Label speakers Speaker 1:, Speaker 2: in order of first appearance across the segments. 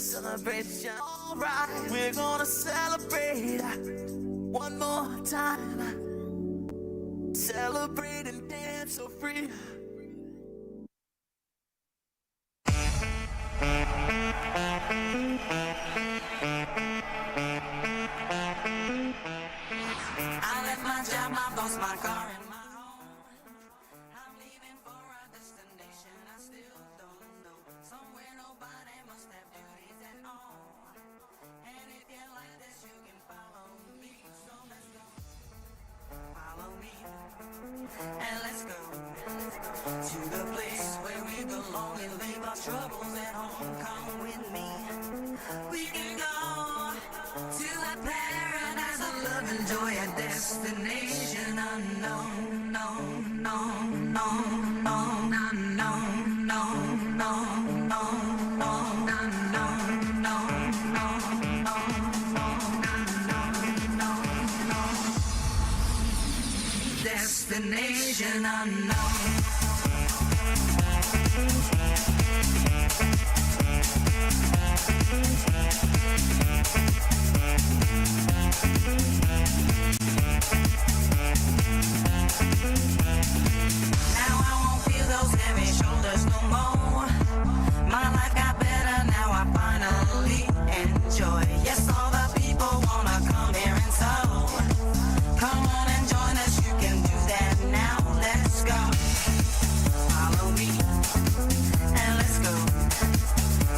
Speaker 1: celebration. Alright, we're gonna celebrate one more time. Celebrate and dance so free. I left my job, my boss, my car, and my home. I'm leaving for a destination I still don't know. Somewhere nobody must have duties at all. And if you like this, you can follow me. So let's go. Follow me. And let's go to the place where we belong and leave our troubles at home. Come with me. We can go to a paradise of love and joy, a destination unknown, no, no, no, no, no, no, no, no, no, destination unknown. Now I won't feel those heavy shoulders no more. My life got better, now I finally enjoy. Yes, all the people wanna come here and so come on and join us, you can do that now. Let's go. Follow me and let's go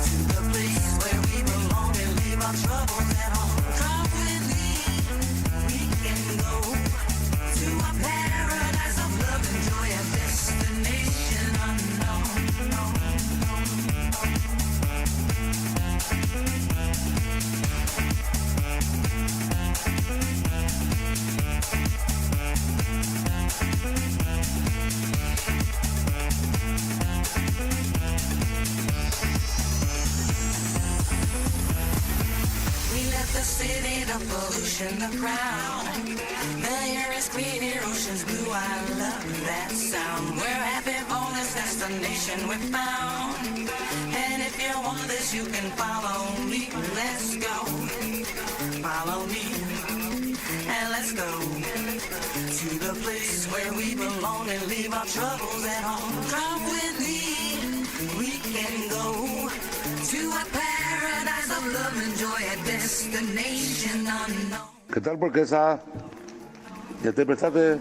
Speaker 1: to the place where we belong and leave our troubles at home. Come with me, we can go to a paradise of love and joy, a destination unknown. We left the city, the pollution, the crowd. The air is clear, ocean's blue, I love that sound. We're happy for this destination we found. And if you want this, you can follow me. Let's go. Follow me. And let's go to the place where we belong and leave our troubles at home. Come with me. We can go to a paradise of love and joy, a destination unknown.
Speaker 2: ¿Qué tal, Burguesa? ¿Ya te prestaste?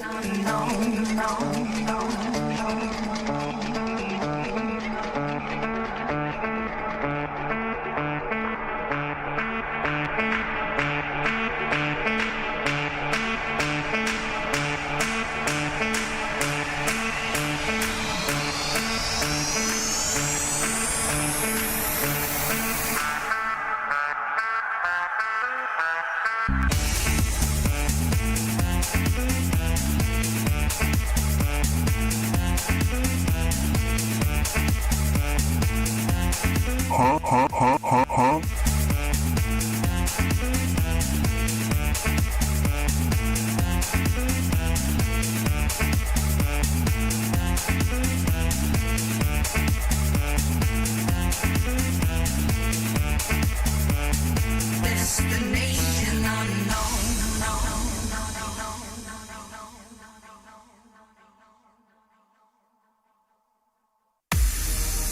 Speaker 1: Destination unknown.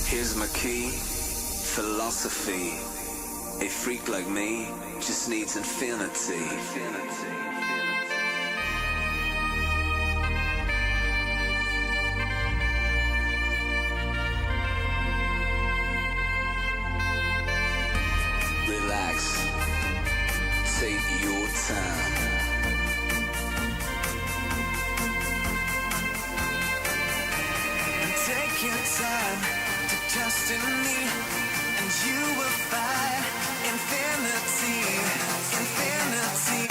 Speaker 3: Here's my key, philosophy. A freak like me just needs infinity. Relax, take your time.
Speaker 1: Take your time to trust in me, and you will find infinity, infinity.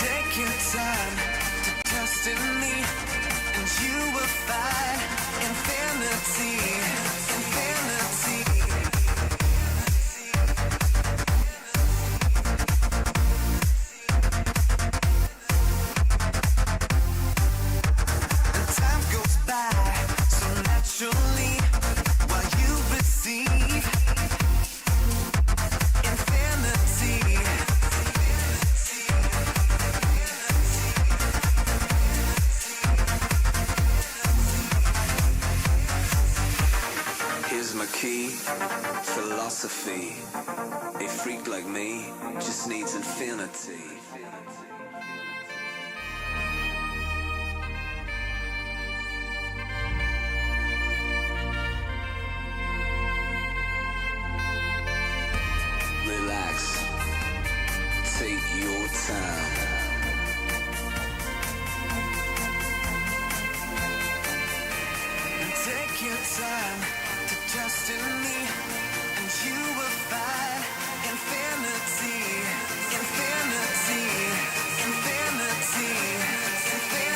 Speaker 1: Take your time to trust in me, and you will
Speaker 3: is my key. Philosophy. A freak like me just needs infinity. Relax. Take your time.
Speaker 1: Take your time to trust in me, and you will find infinity, infinity, infinity, infinity, infinity,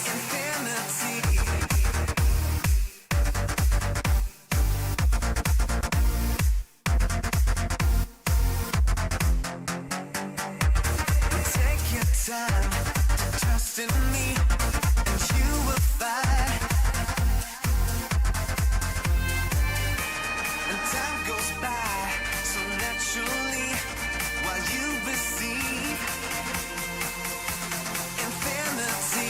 Speaker 1: infinity, infinity. Take your time. Trust in me, and you will find. And time goes by so naturally while you receive infinity.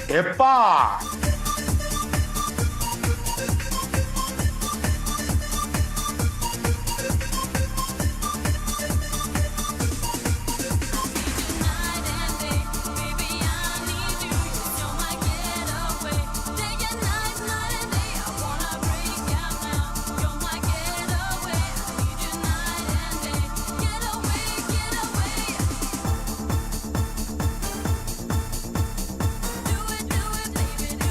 Speaker 2: ¡Epa!
Speaker 1: Do it, baby.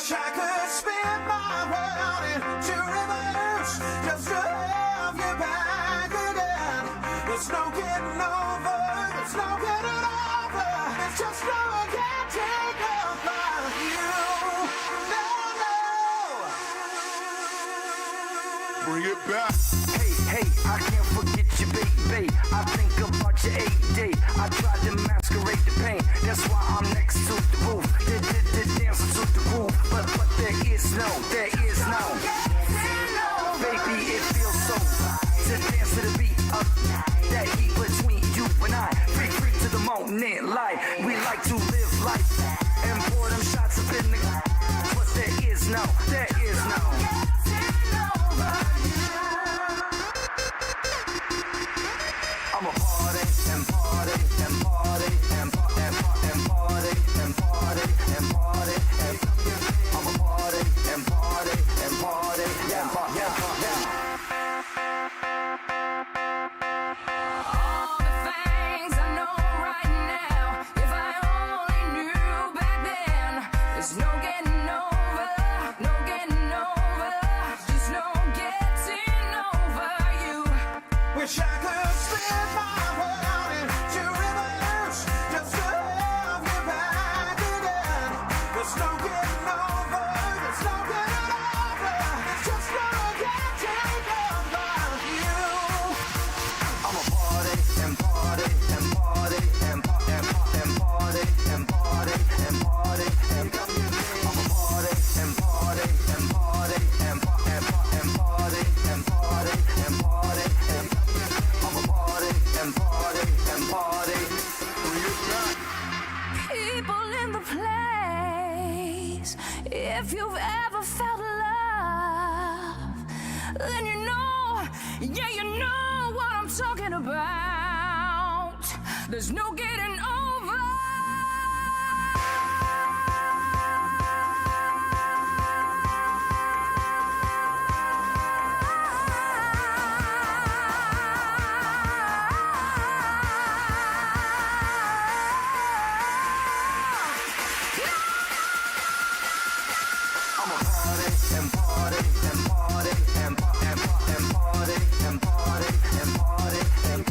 Speaker 4: Wish I could spin my world into reverse just to have you back again. There's no getting over, there's no getting over. It's just no one can take over you. No, no. Bring it back.
Speaker 5: Hey, I can't forget you, baby. I think about your AD. I tried to masquerade the pain. That's why I'm next to the roof. Dancing to the groove. But there is no. Baby, it feels so to dance to the beat of that heat between you and I. Free to the moment, light. We like to live life and pour them shots up in the. But there is no. I'm a party and party and party and party and party and party and party and I'm a party and party and party and party and party.
Speaker 6: All the things I know right now, if I only knew back then, there's no getting over, just no getting over you.
Speaker 4: Wish I could spin my world into reverse just to have you back again. There's no getting over, there's no getting over. It's just no one can take over you.
Speaker 5: I'm a party and party and party and party and party and party and party and I'm a party and party and party and party and party and party and party and I'm a party and party and party.
Speaker 6: People in the place, if you've ever felt love, then you know, yeah, you know what I'm talking about. There's no getting over.
Speaker 5: I'm a party and party and party and party and party and party and party and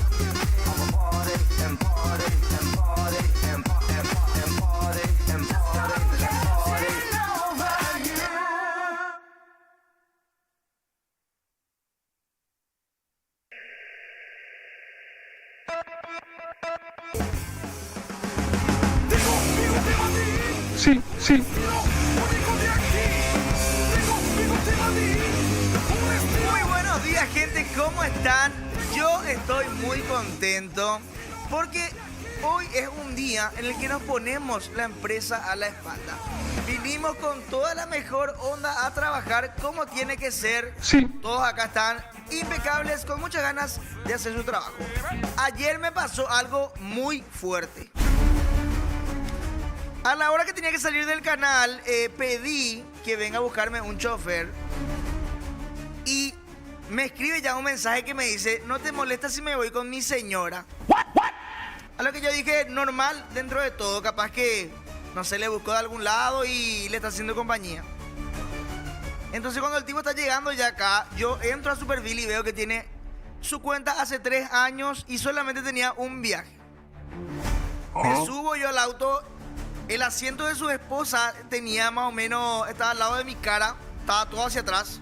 Speaker 5: I'm a party and party and party and party and party and party and party.
Speaker 2: Sí.
Speaker 7: Muy buenos días, gente, ¿cómo están? Yo estoy muy contento porque hoy es un día en el que nos ponemos la empresa a la espalda. Vinimos con toda la mejor onda a trabajar como tiene que ser.
Speaker 2: Sí.
Speaker 7: Todos acá están impecables, con muchas ganas de hacer su trabajo. Ayer me pasó algo muy fuerte. A la hora que tenía que salir del canal, pedí que venga a buscarme un chofer. Y me escribe ya un mensaje que me dice: no te molestas si me voy con mi señora. A lo que yo dije, normal dentro de todo, capaz que, no sé, le buscó de algún lado y le está haciendo compañía. Entonces cuando el tipo está llegando ya acá, yo entro a Superville y veo que tiene su cuenta hace 3 años y solamente tenía un viaje. Me subo yo al auto, el asiento de su esposa tenía más o menos, estaba al lado de mi cara, estaba todo hacia atrás.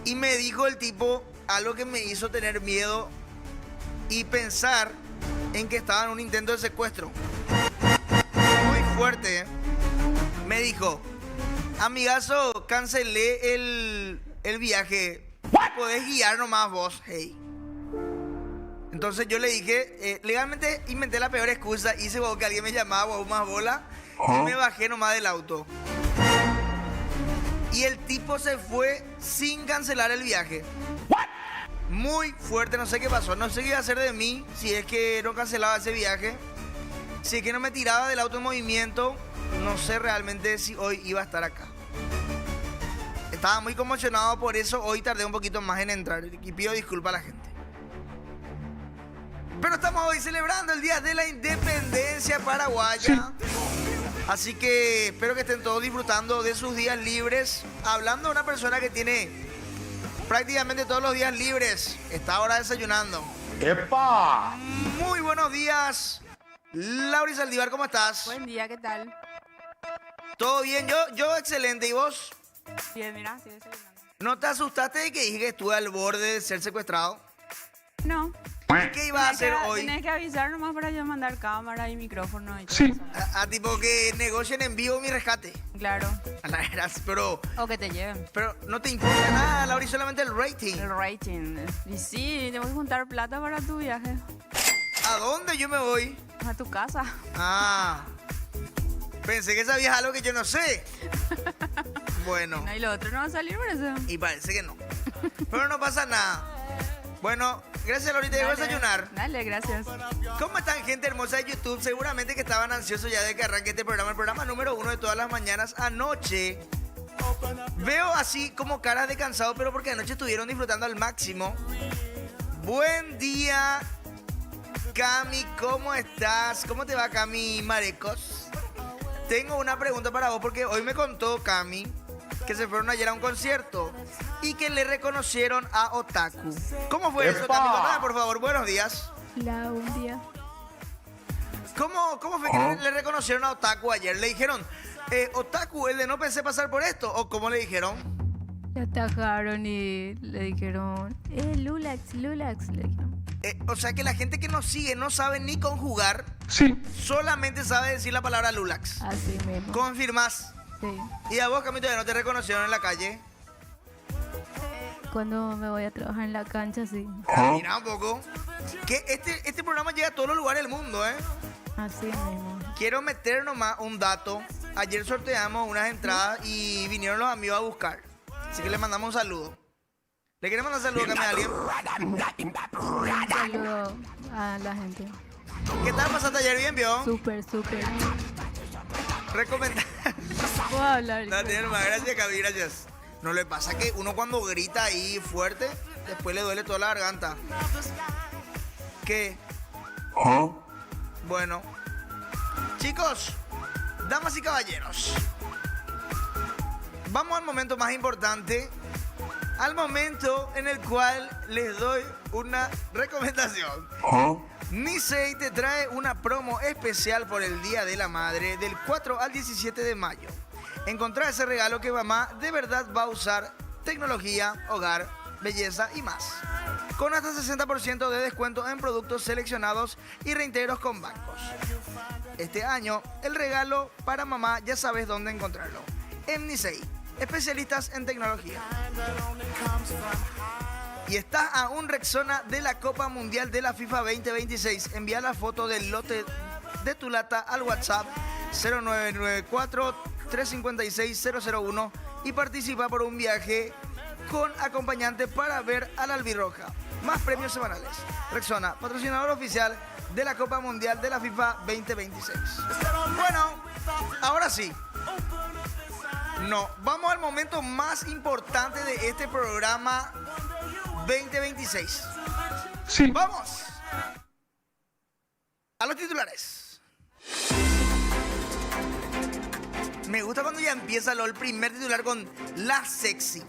Speaker 7: Y me dijo el tipo algo que me hizo tener miedo y pensar en que estaba en un intento de secuestro. Muy fuerte, ¿eh? Me dijo: amigazo, cancelé el viaje. Podés guiar nomás vos, hey. Entonces yo le dije, legalmente inventé la peor excusa, hice como que alguien me llamaba o más bola y me bajé nomás del auto. Y el tipo se fue sin cancelar el viaje. Muy fuerte, no sé qué pasó, no sé qué iba a hacer de mí si es que no cancelaba ese viaje. Si es que no me tiraba del auto en movimiento, no sé realmente si hoy iba a estar acá. Estaba muy conmocionado, por eso hoy tardé un poquito más en entrar y pido disculpas a la gente. Pero estamos hoy celebrando el Día de la Independencia Paraguaya. Así que espero que estén todos disfrutando de sus días libres. Hablando de una persona que tiene prácticamente todos los días libres, está ahora desayunando.
Speaker 2: ¡Epa!
Speaker 7: Muy buenos días, Lauri Saldívar, ¿cómo estás?
Speaker 8: Buen día, ¿qué tal?
Speaker 7: ¿Todo bien? Yo excelente, ¿y vos?
Speaker 8: Bien, mira, estoy desayunando.
Speaker 7: ¿No te asustaste de que dije que estuve al borde de ser secuestrado?
Speaker 8: No.
Speaker 7: ¿Qué ibas a hacer hoy?
Speaker 8: Tienes que avisar nomás para yo mandar cámara y micrófono y todo
Speaker 2: Sí.
Speaker 8: eso.
Speaker 7: A tipo que negocien en vivo mi rescate.
Speaker 8: Claro.
Speaker 7: A la veras, pero
Speaker 8: O que te lleven.
Speaker 7: no te importa nada, Lauri, solamente el rating.
Speaker 8: El rating. Y sí, tengo que juntar plata para tu viaje.
Speaker 7: ¿A dónde yo me voy?
Speaker 8: A tu casa.
Speaker 7: Ah, pensé que sabías algo que yo no sé. Bueno,
Speaker 8: No, y lo otro no va a salir por eso.
Speaker 7: y parece que no. Pero no pasa nada. Bueno, gracias, Lauri, te dejo
Speaker 8: Dale,
Speaker 7: desayunar.
Speaker 8: Dale, gracias.
Speaker 7: ¿Cómo están, gente hermosa de YouTube? Seguramente que estaban ansiosos ya de que arranque este programa, el programa número 1 de todas las mañanas. Anoche veo así como caras de cansado, pero porque anoche estuvieron disfrutando al máximo. Buen día, Cami, ¿cómo estás? ¿Cómo te va, Cami Marecos? Tengo una pregunta para vos porque hoy me contó Cami que se fueron ayer a un concierto y que le reconocieron a Otaku. ¿Cómo fue eso,
Speaker 2: ¡Epa!
Speaker 7: Cami? Contame, por favor, buenos días.
Speaker 8: Hola, buen día.
Speaker 7: ¿Cómo fue que le reconocieron a Otaku ayer? ¿Le dijeron, Otaku, el de no pensé pasar por esto? ¿O cómo le dijeron?
Speaker 8: Le atajaron y le dijeron, Lulax, Lulax, le dijeron.
Speaker 7: O sea que la gente que nos sigue no sabe ni conjugar,
Speaker 2: Sí.
Speaker 7: solamente sabe decir la palabra Lulax.
Speaker 8: Así mismo.
Speaker 7: ¿Confirmás?
Speaker 8: Sí.
Speaker 7: ¿Y a vos, Cami, todavía no te reconocieron en la calle?
Speaker 8: Cuando me voy a trabajar en la cancha, sí.
Speaker 7: Mira un poco. Que este programa llega a todos los lugares del mundo, ¿eh?
Speaker 8: Así mismo.
Speaker 7: Quiero meter nomás un dato. Ayer sorteamos unas entradas y vinieron los amigos a buscar. Así que les mandamos un saludo. ¿Le queremos mandar un saludo, Cami, a alguien?
Speaker 8: Un saludo a la gente.
Speaker 7: ¿Qué tal pasaste ayer? ¿Bien, vio?
Speaker 8: Súper, súper.
Speaker 7: Recomendar.
Speaker 8: Puedo hablar.
Speaker 7: No, tiene más, gracias, Cami, gracias. No le pasa que uno cuando grita ahí fuerte, después le duele toda la garganta. ¿Qué? Bueno. Chicos, damas y caballeros, vamos al momento más importante, al momento en el cual les doy una recomendación. Nisei te trae una promo especial por el Día de la Madre del 4 al 17 de mayo. Encontrá ese regalo que mamá de verdad va a usar: tecnología, hogar, belleza y más. Con hasta 60% de descuento en productos seleccionados y reintegros con bancos. Este año, el regalo para mamá ya sabes dónde encontrarlo. En Nisei, especialistas en tecnología. Y estás a un Rexona de la Copa Mundial de la FIFA 2026. Envía la foto del lote de tu lata al WhatsApp 0994-356-001 y participa por un viaje con acompañante para ver a la albirroja. Más premios semanales. Rexona, patrocinador oficial de la Copa Mundial de la FIFA 2026. Bueno, ahora sí. No, vamos al momento más importante de este programa 2026.
Speaker 2: Sí.
Speaker 7: ¡Vamos! A los titulares. Me gusta cuando ya empieza el primer titular con la sexy.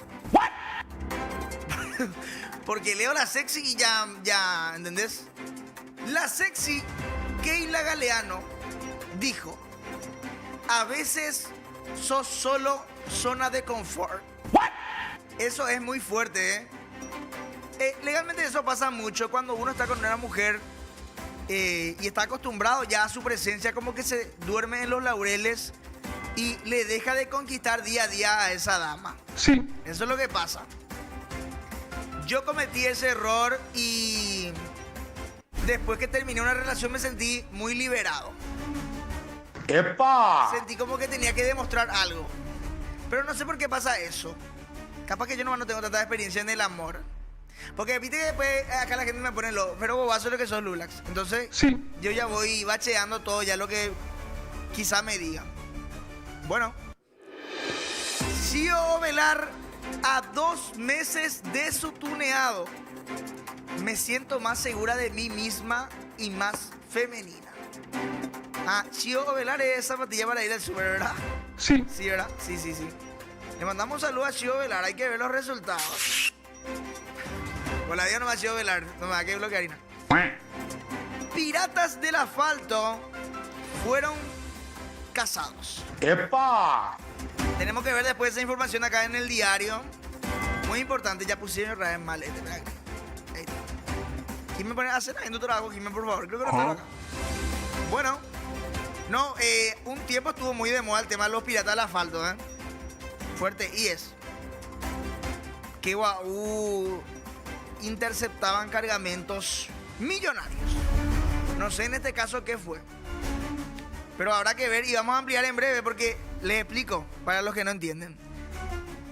Speaker 7: Porque leo la sexy y ya, ¿entendés? La sexy Keila Galeano dijo: a veces sos solo zona de confort. Eso es muy fuerte, ¿eh? Legalmente eso pasa mucho cuando uno está con una mujer y está acostumbrado ya a su presencia, como que se duerme en los laureles y le deja de conquistar día a día a esa dama.
Speaker 2: Sí.
Speaker 7: Eso es lo que pasa. Yo cometí ese error y después que terminé una relación me sentí muy liberado.
Speaker 2: ¡Epa!
Speaker 7: Sentí como que tenía que demostrar algo. Pero no sé por qué pasa eso. Capaz que yo no tengo tanta experiencia en el amor. Porque viste que después acá la gente me pone pero bobazo lo que sos, Lulax. Entonces
Speaker 2: Sí.
Speaker 7: yo ya voy bacheando todo, ya lo que quizá me digan. Bueno. Sio Velar a 2 meses de su tuneado. Me siento más segura de mí misma y más femenina. Ah, Chio Ovelar es zapatilla para ir al super, ¿verdad?
Speaker 9: Sí.
Speaker 7: Sí, ¿verdad? Sí, sí, sí. Le mandamos un saludo a Chio Ovelar, hay que ver los resultados. Con la vida no me ha Chio Ovelar, no me va a que bloquear. Harina. Piratas del asfalto fueron cazados.
Speaker 2: ¡Epa!
Speaker 7: Tenemos que ver después esa información acá en el diario. Muy importante, ya pusieron el mal. Ahí está. ¿Quién me pone a hacer en tu trabajo? ¿Quién por favor? Creo que no está acá. Bueno, no, un tiempo estuvo muy de moda el tema de los piratas del asfalto, ¿eh? Fuerte, y es que interceptaban cargamentos millonarios. No sé en este caso qué fue, pero habrá que ver y vamos a ampliar en breve porque les explico para los que no entienden.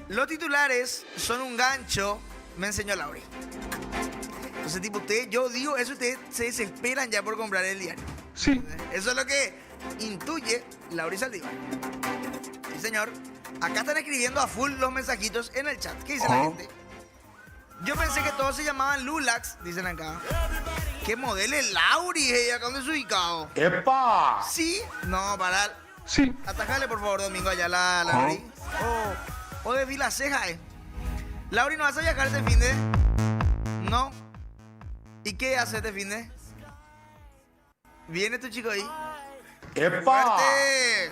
Speaker 7: Los titulares son un gancho, me enseñó Lauri. Entonces, tipo, yo digo eso, ustedes se desesperan ya por comprar el diario.
Speaker 9: Sí.
Speaker 7: Eso es lo que intuye Lauri Saldívar. Sí, señor. Acá están escribiendo a full los mensajitos en el chat. ¿Qué dice la gente? Yo pensé que todos se llamaban Lulax, dicen acá. ¿Qué modelo es Lauri? ¿Acá dónde es ubicado?
Speaker 2: ¡Epa!
Speaker 7: ¿Sí? No, para.
Speaker 9: Sí.
Speaker 7: Atajale, por favor, Domingo, allá la Lauri. O de Vila Ceja, Lauri, ¿no vas a viajar este fin de? No. ¿Y qué hace este fin de? ¿Viene tu chico ahí?
Speaker 2: ¡Epa!
Speaker 7: ¡Fuerte!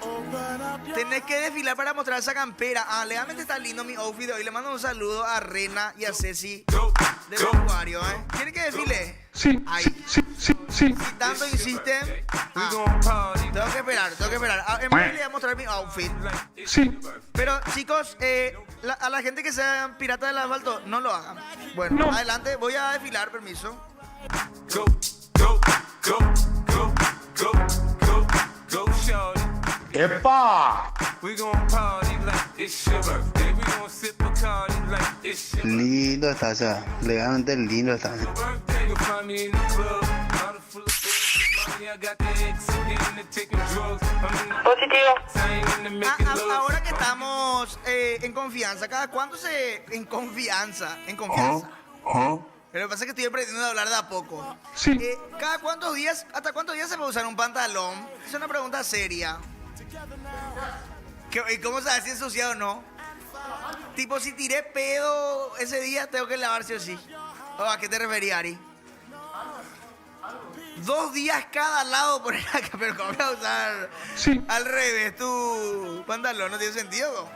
Speaker 7: Tenés que desfilar para mostrar esa campera. Ah, legalmente está lindo mi outfit de hoy. Le mando un saludo a Rena y a Ceci del vestuario, ¿eh? ¿Quieren que desfile?
Speaker 9: Sí.
Speaker 7: Ahí.
Speaker 9: Sí. Sí.
Speaker 7: Si tanto insisten, tengo que esperar. En breve le voy a mostrar mi outfit.
Speaker 9: Sí.
Speaker 7: Pero, chicos, a la gente que sean pirata del asfalto, no lo hagan. Bueno,
Speaker 9: No.
Speaker 7: adelante, voy a desfilar, permiso.
Speaker 5: Go, go, go, go, go, go, go, shorty.
Speaker 2: ¡Epa!
Speaker 5: We gon' party like it's your birthday. We gon' sip Bacardi like it's your
Speaker 10: Lindo está, o sea, legalmente lindo está.
Speaker 5: birthday. You'll find me in the club, bottle full of things. Money, I got the ex again, they're taking drugs. I'm in the positivo. In the making love.
Speaker 7: Ahora que estamos en confianza, ¿cada cuánto se...? En confianza. Pero lo que pasa es que estoy aprendiendo a hablar de a poco.
Speaker 9: Sí.
Speaker 7: ¿Cada cuántos días, hasta cuántos días se puede usar un pantalón? Es una pregunta seria. ¿Y cómo sabes si es ensuciado o no? Tipo, si tiré pedo ese día, tengo que lavar sí o sí. ¿A qué te referías, Ari? 2 días cada lado por acá, pero ¿cómo voy a usar al revés tu pantalón? ¿No tiene sentido?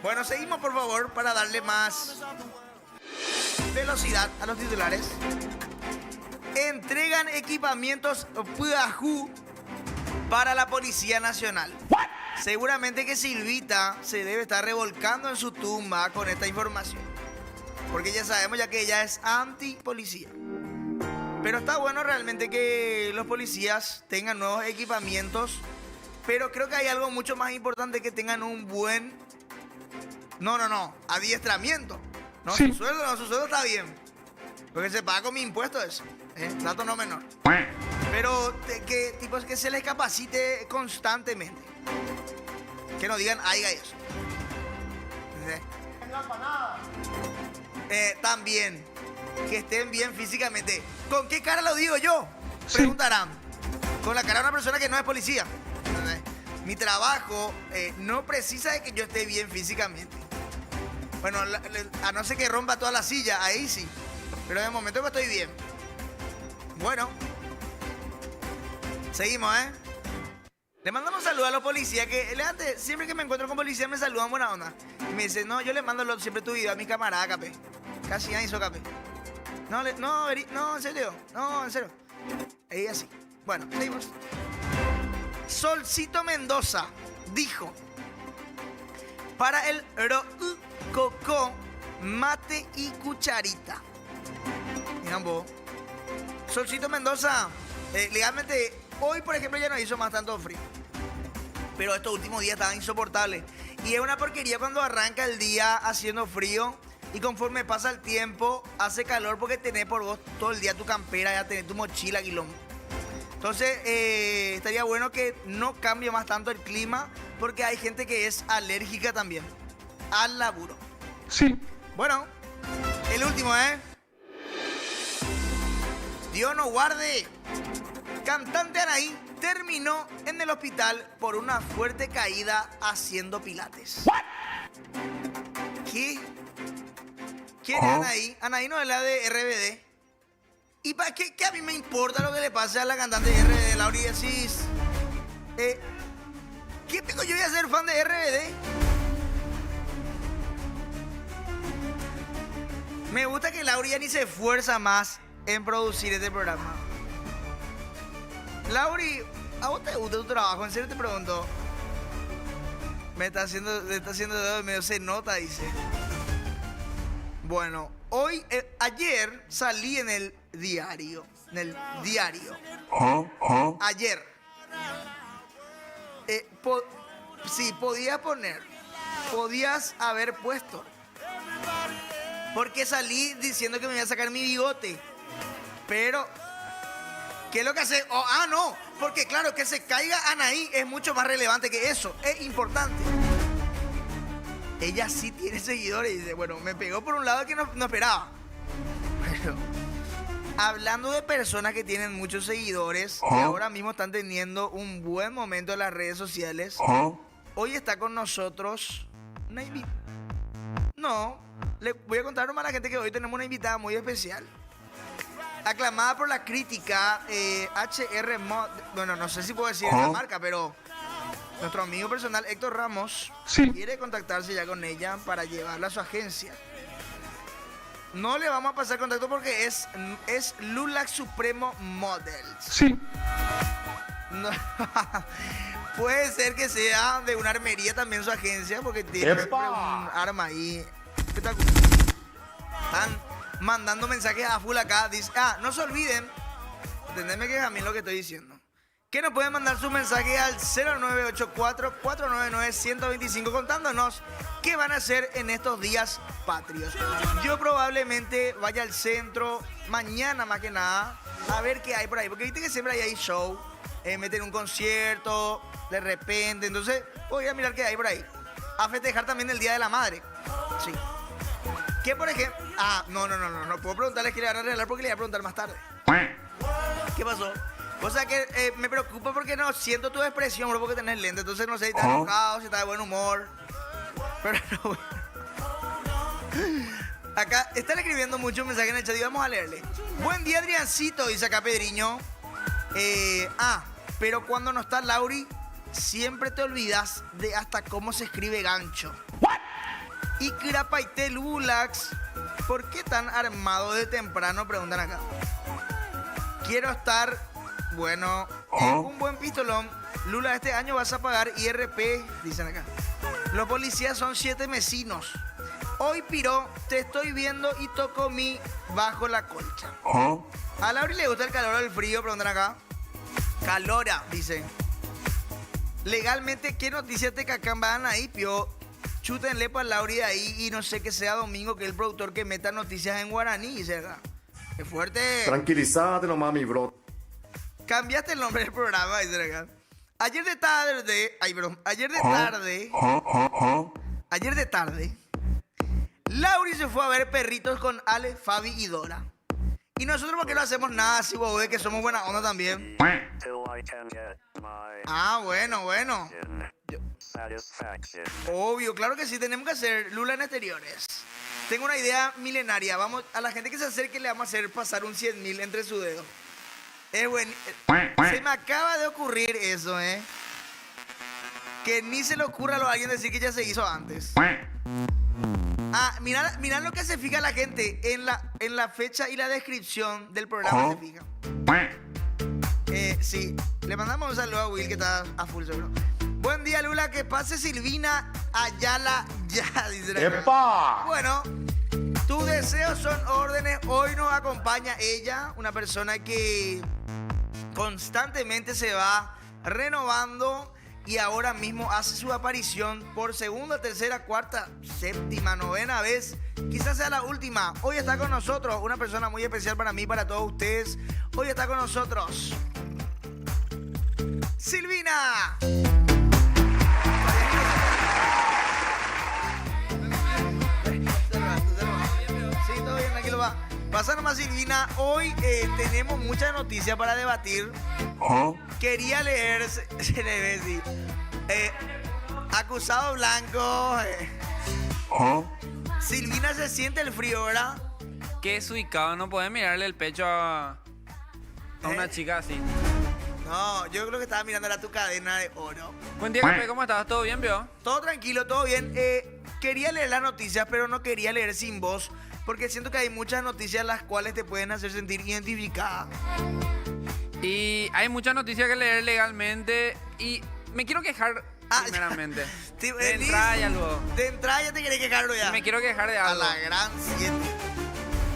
Speaker 7: Bueno, seguimos por favor para darle más velocidad a los titulares. Entregan equipamientos Puajú para la Policía Nacional. Seguramente que Silvita se debe estar revolcando en su tumba con esta información. Porque ya sabemos ya que ella es anti-policía. Pero está bueno realmente que los policías tengan nuevos equipamientos. Pero creo que hay algo mucho más importante, que tengan un buen... No, adiestramiento. No,
Speaker 9: Sí.
Speaker 7: su sueldo está bien. Porque se paga con mi impuesto eso. Dato no menor. Pero que se les capacite constantemente. Que no digan, ay, eso. También, que estén bien físicamente. ¿Con qué cara lo digo yo?
Speaker 9: Sí.
Speaker 7: Preguntarán. Con la cara de una persona que no es policía. Mi trabajo no precisa de que yo esté bien físicamente. Bueno, a no ser que rompa toda la silla, ahí sí. Pero de momento que estoy bien. Bueno. Seguimos, Le mandamos un saludo a los policías que siempre que me encuentro con policías me saludan buena onda. Y me dicen, no, yo le mando siempre tu video a mis camaradas, capé. Casi ya hizo capé. No, en serio. No, en serio. Y así. Bueno, seguimos. Solcito Mendoza dijo: para el rococó, mate y cucharita. Miran vos. Solcito Mendoza, legalmente, hoy por ejemplo ya no hizo más tanto frío. Pero estos últimos días estaban insoportables. Y es una porquería cuando arranca el día haciendo frío y conforme pasa el tiempo hace calor, porque tenés por vos todo el día tu campera, ya tenés tu mochila, quilombo. Entonces, estaría bueno que no cambie más tanto el clima, porque hay gente que es alérgica también al laburo.
Speaker 9: Sí.
Speaker 7: Bueno, el último, Dios nos guarde. Cantante Anaí terminó en el hospital por una fuerte caída haciendo pilates. ¿Qué? ¿Quién es Anaí? Anaí no es la de RBD. ¿Y para qué a mí me importa lo que le pase a la cantante de RBD, Lauri? Decís, ¿qué pico yo voy a ser fan de RBD? Me gusta que Lauri ya ni se esfuerza más en producir este programa. Lauri, ¿a vos te gusta tu trabajo? En serio te pregunto. Me está haciendo dedo de medio, se nota, dice. Bueno, ayer salí en el diario. Ayer. Sí, podías haber puesto. Porque salí diciendo que me iba a sacar mi bigote. Pero, ¿qué es lo que hace? No, porque claro, que se caiga Anaí es mucho más relevante que eso. Es importante. Ella sí tiene seguidores y dice, bueno, me pegó por un lado que no esperaba. Pero, hablando de personas que tienen muchos seguidores y ahora mismo están teniendo un buen momento en las redes sociales, hoy está con nosotros una invitada. No, le voy a contar nomás a la gente que hoy tenemos una invitada muy especial. Aclamada por la crítica, HR Mod, bueno, no sé si puedo decir esa marca, pero nuestro amigo personal Héctor Ramos quiere contactarse ya con ella para llevarla a su agencia. No le vamos a pasar contacto porque es Lulax Supremo Models. Sí. No, puede ser que sea de una armería también su agencia porque tiene siempre un arma ahí espectacular. Están mandando mensajes a full acá. Dice, no se olviden, entendeme que es a mí lo que estoy diciendo, que nos pueden mandar su mensaje al 0984-499-125 contándonos qué van a hacer en estos días patrios. Yo probablemente vaya al centro mañana más que nada a ver qué hay por ahí, porque viste que siempre hay show, meten un concierto de repente, entonces voy a mirar qué hay por ahí. A festejar también el Día de la Madre. Sí. ¿Qué por ejemplo? No puedo preguntarles qué le van a regalar porque le voy a preguntar más tarde. ¿Qué pasó? O sea que me preocupa porque no siento tu expresión, bro, porque tenés lente. Entonces no sé si estás enojado, si estás de buen humor. Pero no, acá están escribiendo muchos mensajes en el chat y vamos a leerle. Buen día, Adriancito, dice acá Pedriño. Pero cuando no está Lauri, siempre te olvidas de hasta cómo se escribe gancho. Y Kirapaite Lulax, ¿por qué tan armado de temprano? Preguntan acá. Quiero estar... Bueno, un buen pistolón. Lula, este año vas a pagar IRP, dicen acá. Los policías son 7 mesinos. Hoy, Piro, te estoy viendo y toco mi bajo la colcha. A Lauri le gusta el calor o el frío, preguntan acá. Calora, dice. Legalmente, ¿qué noticias te cacamban ahí, Pio? Chútenle para Lauri de ahí y no sé que sea Domingo, que es el productor que meta noticias en guaraní, dice acá. ¡Qué fuerte!
Speaker 9: Tranquilízate nomás, mi bro.
Speaker 7: Cambiaste el nombre del programa, dice acá. Ayer de tarde, Lauri se fue a ver Perritos con Ale, Fabi y Dora. Y nosotros, ¿por qué no hacemos nada así, de que somos buena onda también? Bueno. Obvio, claro que sí, tenemos que hacer Lula en exteriores. Tengo una idea milenaria. Vamos, a la gente que se acerque le vamos a hacer pasar un 100.000 entre su dedo. Es bueno. Se me acaba de ocurrir eso, que ni se le ocurra a alguien decir que ya se hizo antes. Mirá lo que se fija la gente en la fecha y la descripción del programa, se fija. Sí, le mandamos un saludo a Will que está a full seguro. Buen día, Lula, que pase Silvina Ayala ya, dice la ¡epa! Bueno, tus deseos son órdenes. Hoy nos acompaña ella, una persona que constantemente se va renovando y ahora mismo hace su aparición por segunda, tercera, cuarta, séptima, novena vez. Quizás sea la última. Hoy está con nosotros una persona muy especial para mí, para todos ustedes. Hoy está con nosotros Silvina. Sí, todo bien, tranquilo, va. Pasa nomás, Silvina. Hoy tenemos muchas noticias para debatir.
Speaker 2: ¿Ah?
Speaker 7: Quería leer sí. Acusado blanco.
Speaker 2: ¿Ah?
Speaker 7: Silvina se siente el frío, ¿verdad?
Speaker 11: Qué desubicado, no podés mirarle el pecho a una chica así.
Speaker 7: No, yo creo que estaba mirando era tu cadena de oro.
Speaker 11: Buen día, Café, ¿cómo estás? ¿Todo bien, vio?
Speaker 7: Todo tranquilo, todo bien. Quería leer las noticias, pero no quería leer sin voz, porque siento que hay muchas noticias las cuales te pueden hacer sentir identificada.
Speaker 11: Y hay muchas noticias que leer legalmente y me quiero quejar primeramente. De entrada ya luego.
Speaker 7: De entrada ya te querés quejarlo ya.
Speaker 11: Me quiero quejar de
Speaker 7: A
Speaker 11: algo.
Speaker 7: la gran 7.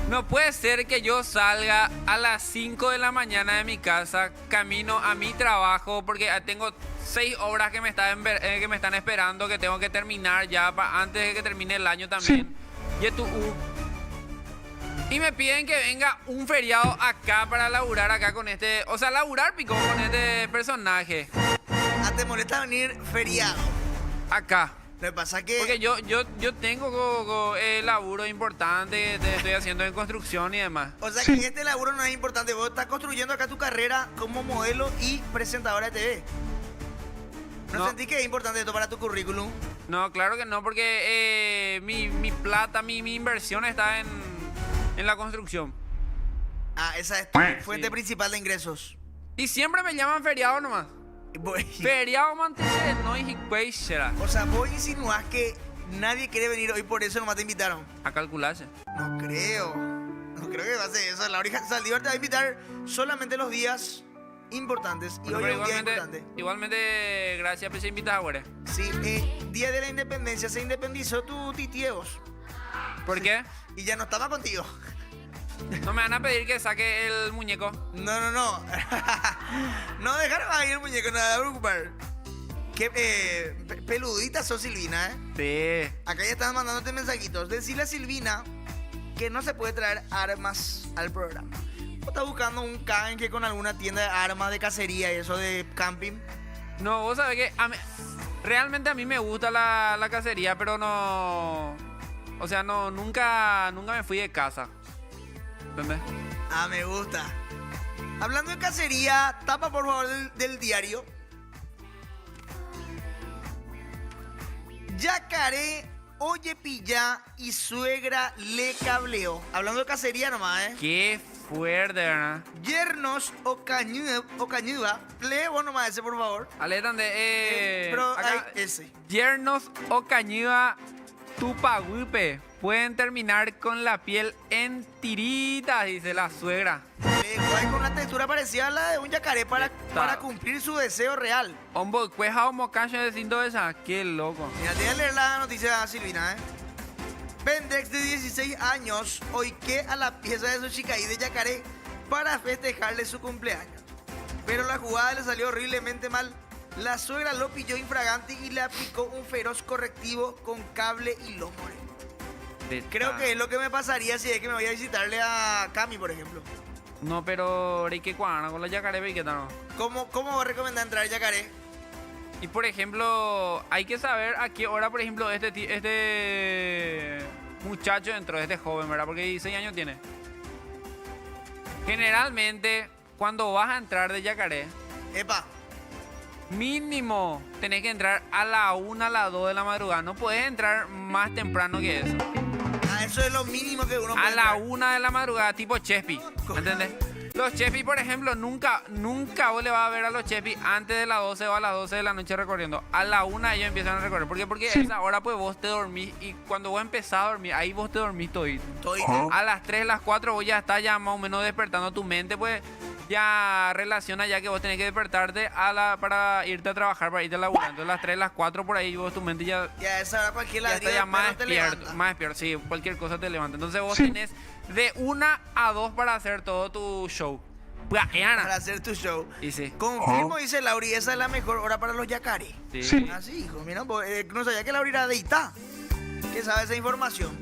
Speaker 11: No puede ser que yo salga a las 5 de la mañana de mi casa, camino a mi trabajo, porque tengo 6 obras que me están esperando, que tengo que terminar ya antes de que termine el año también. Y me piden que venga un feriado acá para laburar acá con este... O sea, laburar pico con este personaje.
Speaker 7: Ah, ¿te molesta venir feriado?
Speaker 11: Acá.
Speaker 7: Lo que pasa que...
Speaker 11: Porque yo tengo laburo importante que estoy haciendo en construcción y demás.
Speaker 7: O sea que este laburo no es importante. Vos estás construyendo acá tu carrera como modelo y presentadora de TV. ¿No sentís que es importante esto para tu currículum?
Speaker 11: No, claro que no, porque mi plata, mi inversión está en la construcción.
Speaker 7: Ah, esa es tu fuente principal de ingresos.
Speaker 11: Y siempre me llaman feriado nomás. Feriado mantener, no y será.
Speaker 7: O sea, vos insinuás que nadie quiere venir hoy, por eso nomás te invitaron.
Speaker 11: A calcularse.
Speaker 7: No creo. No creo que va a ser eso. Laura Saldívar te va a invitar solamente los días importantes. Y
Speaker 11: Bueno,
Speaker 7: hoy es un día
Speaker 11: igualmente,
Speaker 7: importante.
Speaker 11: igualmente, gracias por ser invitado, güey.
Speaker 7: Sí, día de la independencia se independizó tu titiegos.
Speaker 11: ¿Por qué?
Speaker 7: Y ya no estaba contigo.
Speaker 11: No me van a pedir que saque el muñeco.
Speaker 7: No. No dejaron ahí el muñeco, nada de preocupar. Qué peludita sos, Silvina, ¿eh?
Speaker 11: Sí.
Speaker 7: Acá ya están mandándote mensajitos. Decirle a Silvina que no se puede traer armas al programa. ¿O estás buscando un canje con alguna tienda de armas de cacería y eso de camping?
Speaker 11: No, vos sabés que realmente a mí me gusta la cacería, pero no... O sea, no, nunca me fui de casa. ¿Entendés?
Speaker 7: Ah, me gusta. Hablando de cacería, tapa por favor del diario. Yacaré, oye pilla y suegra le cableó. Hablando de cacería nomás, ¿eh?
Speaker 11: Qué fuerte, ¿verdad?
Speaker 7: Yernos o cañuda. Lee vos nomás ese, por favor.
Speaker 11: Aletan de...
Speaker 7: Pero
Speaker 11: acá,
Speaker 7: hay ese.
Speaker 11: Yernos o cañuda tupaguipe pueden terminar con la piel en tiritas, dice la suegra.
Speaker 7: Hay con una textura parecida a la de un yacaré para cumplir su deseo real.
Speaker 11: Hombo, cueja homo cacho de cinto esa. Qué loco.
Speaker 7: Mira, te voy a leer la noticia, Silvina, ¿eh? Pendex de 16 años hoy que a la pieza de su chicaí de yacaré para festejarle su cumpleaños. Pero la jugada le salió horriblemente mal. La suegra lo pilló infragante y le aplicó un feroz correctivo con cable y lomo. Creo que es lo que me pasaría si es que me voy a visitarle a Cami, por ejemplo.
Speaker 11: No, pero hay que cuadrar con la yacaré, ¿qué tal?
Speaker 7: ¿Cómo vos recomendás entrar al yacaré?
Speaker 11: Y por ejemplo, hay que saber a qué hora, por ejemplo, este muchacho entró, este joven, ¿verdad? Porque 16 años tiene. Generalmente, cuando vas a entrar de yacaré,
Speaker 7: Epa.
Speaker 11: mínimo tenés que entrar a la 1, a las 2 de la madrugada. No puedes entrar más temprano que eso.
Speaker 7: Ah, eso es lo mínimo que uno puede
Speaker 11: A la
Speaker 7: entrar.
Speaker 11: 1 de la madrugada, tipo Chespi. ¿Entendés? Los Chespi, por ejemplo, nunca vos le vas a ver a los Chespi antes de las 12 o a las 12 de la noche recorriendo. A la 1 ellos empiezan a recorrer. ¿Por qué? Porque a esa hora pues vos te dormís y cuando vos empezás a dormir, ahí vos te dormís todito. A las 3, las 4 vos ya estás ya más o menos despertando tu mente, pues ya relaciona ya que vos tenés que despertarte para irte a trabajar, para irte a laburar. Entonces a las 3, las 4 por ahí vos tu mente ya
Speaker 7: esa hora cualquier
Speaker 11: ya está ya más despierto, sí, cualquier cosa te levanta. Entonces vos tenés de 1 a 2 para hacer todo tu show.
Speaker 7: Para hacer tu show.
Speaker 11: Y sí.
Speaker 7: Confirmo, dice Lauri, esa es la mejor hora para los yacaré.
Speaker 11: Sí.
Speaker 7: Así, hijo, mira, no sabía que Lauri era de Itá, que sabe esa información.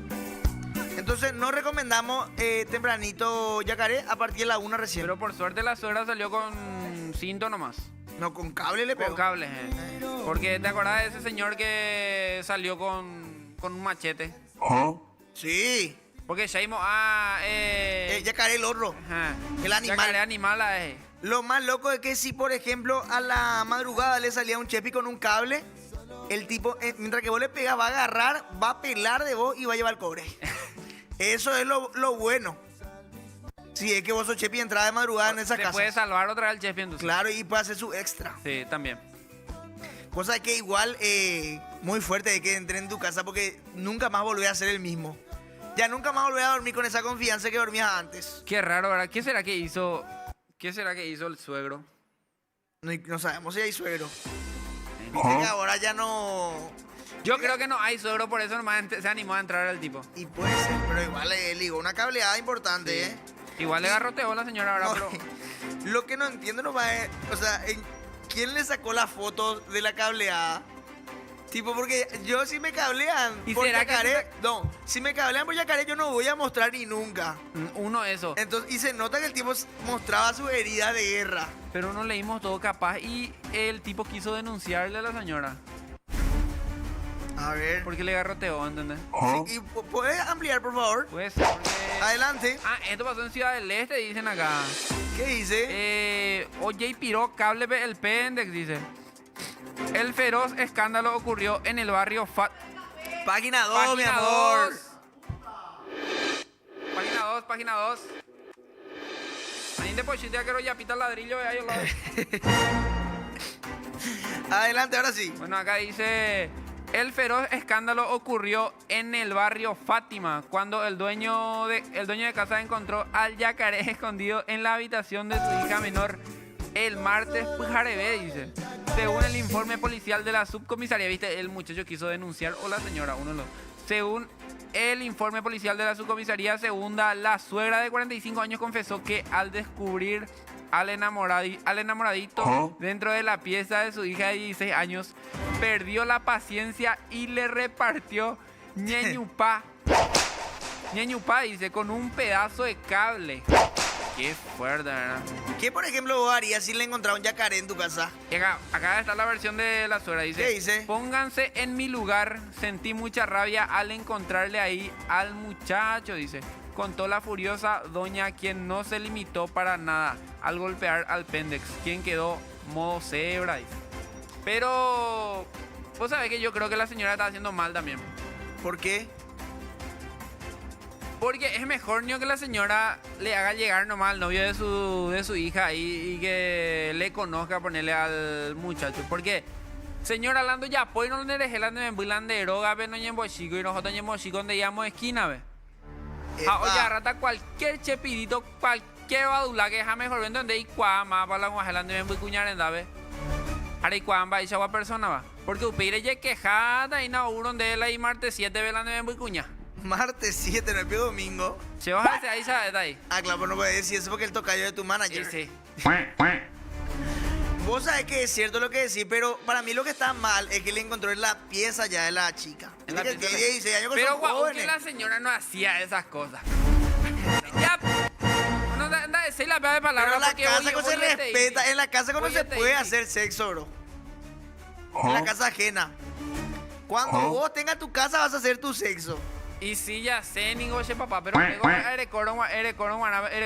Speaker 7: Entonces no recomendamos tempranito yacaré a partir de la 1 recién.
Speaker 11: Pero por suerte la suegra salió con cinto nomás.
Speaker 7: No, con cable le pegó.
Speaker 11: Con cable, Porque te acordás de ese señor que salió con un machete.
Speaker 7: Sí.
Speaker 11: Porque Shaimo,
Speaker 7: yacaré el horro.
Speaker 11: Ajá.
Speaker 7: El animal.
Speaker 11: Yacaré animal
Speaker 7: Lo más loco es que si, por ejemplo, a la madrugada le salía un chepi con un cable, el tipo, mientras que vos le pegas, va a agarrar, va a pelar de vos y va a llevar el cobre. Eso es lo bueno. Si es que vos sos chepi y entras de madrugada en esa
Speaker 11: Se
Speaker 7: casa.
Speaker 11: puede salvar otra vez el chepi entonces.
Speaker 7: Claro, y puede hacer su extra.
Speaker 11: Sí, también.
Speaker 7: Cosa que igual, muy fuerte de que entré en tu casa porque nunca más volví a ser el mismo. Ya nunca más volví a dormir con esa confianza que dormías antes.
Speaker 11: Qué raro, ¿verdad? ¿Qué será que hizo el suegro?
Speaker 7: No sabemos si hay suegro. Viste que ahora ya no...
Speaker 11: Yo creo que no hay suegro, por eso nomás se animó a entrar el tipo.
Speaker 7: Y puede ser, pero igual le ligó una cableada importante,
Speaker 11: Sí.
Speaker 7: ¿eh?
Speaker 11: Igual le garroteó la señora ahora,
Speaker 7: No,
Speaker 11: pero...
Speaker 7: Lo que no entiendo nomás es, o sea, ¿quién le sacó la foto de la cableada? Tipo, porque yo si me cablean
Speaker 11: ¿Y
Speaker 7: por
Speaker 11: será que
Speaker 7: Yacaré, no, si me cablean por Yacaré yo no voy a mostrar ni nunca.
Speaker 11: Uno eso.
Speaker 7: Entonces, y se nota que el tipo mostraba su herida de guerra.
Speaker 11: Pero no leímos todo capaz y el tipo quiso denunciarle a la señora.
Speaker 7: A ver.
Speaker 11: Porque le garroteó, ¿entendés?
Speaker 7: Sí, y ¿puedes ampliar, por favor?
Speaker 11: Puede ser porque...
Speaker 7: Adelante.
Speaker 11: Ah, esto pasó en Ciudad del Este, dicen acá.
Speaker 7: ¿Qué dice?
Speaker 11: OJ piró cable el Pendex, dice. El feroz escándalo ocurrió en el barrio
Speaker 7: Página 2, mi amor.
Speaker 11: Página 2. Ahí después si te quiero ya pita el ladrillo ahí al lado.
Speaker 7: Adelante, ahora sí.
Speaker 11: Bueno, acá dice... El feroz escándalo ocurrió en el barrio Fátima, cuando el dueño de casa encontró al yacaré escondido en la habitación de su hija menor el martes Pujarebe, dice. Según el informe policial de la subcomisaría, viste, el muchacho quiso denunciar, o la señora, uno de los... Según el informe policial de la subcomisaría segunda, la suegra de 45 años confesó que al descubrir al enamoradito dentro de la pieza de su hija de 16 años, perdió la paciencia y le repartió ñeñupá. Ñeñupá, dice, con un pedazo de cable. Qué fuerte, ¿verdad?
Speaker 7: ¿Qué, por ejemplo, vos harías si le encontraba un yacaré en tu casa?
Speaker 11: Y acá está la versión de la suegra, dice.
Speaker 7: ¿Qué dice?
Speaker 11: Pónganse en mi lugar, sentí mucha rabia al encontrarle ahí al muchacho, dice. Contó la furiosa doña, quien no se limitó para nada al golpear al Pendex, quien quedó modo cebra, dice. Pero vos sabés que yo creo que la señora está haciendo mal también.
Speaker 7: ¿Por qué?
Speaker 11: Porque es mejor ni que la señora le haga llegar nomás al novio de su hija y que le conozca, ponerle al muchacho. Porque, señora, hablando ya, pues no le dejé la de droga, ve no llevo chico y nosotros llevamos chico donde íbamos esquina, ve. Oye, rata, cualquier chepidito, cualquier badula que deja mejor vendo donde hay cuama para la guajelán de muy cuñarenda, ve. Ahora y cuamba y chagua persona, va. Porque upire ye quejada y na uron de la y martes 7 velando de muy cuña.
Speaker 7: Martes 7, no es pio domingo.
Speaker 11: Se va a hacer ahí, ¿sabes? Ahí.
Speaker 7: Ah, claro, pero no puedes decir eso porque el tocayo de tu manager.
Speaker 11: Sí.
Speaker 7: Vos sabés que es cierto lo que decís, pero para mí lo que está mal es que le encontró en la pieza ya de la chica.
Speaker 11: En la
Speaker 7: que
Speaker 11: pieza
Speaker 7: tiene 16 años,
Speaker 11: pero
Speaker 7: son
Speaker 11: guau, que
Speaker 7: jóvenes.
Speaker 11: la señora no hacía esas cosas. Ya. No da decir la verdad de palabra.
Speaker 7: Pero en la
Speaker 11: porque
Speaker 7: casa
Speaker 11: oye,
Speaker 7: cuando se
Speaker 11: oye, te
Speaker 7: respeta,
Speaker 11: dice.
Speaker 7: en la casa cuando
Speaker 11: Oye,
Speaker 7: se
Speaker 11: te
Speaker 7: puede
Speaker 11: dice.
Speaker 7: hacer sexo, bro. En la casa ajena. Cuando vos tengas tu casa vas a hacer tu sexo.
Speaker 11: Y sí, ya sé, ni goche papá, pero luego eres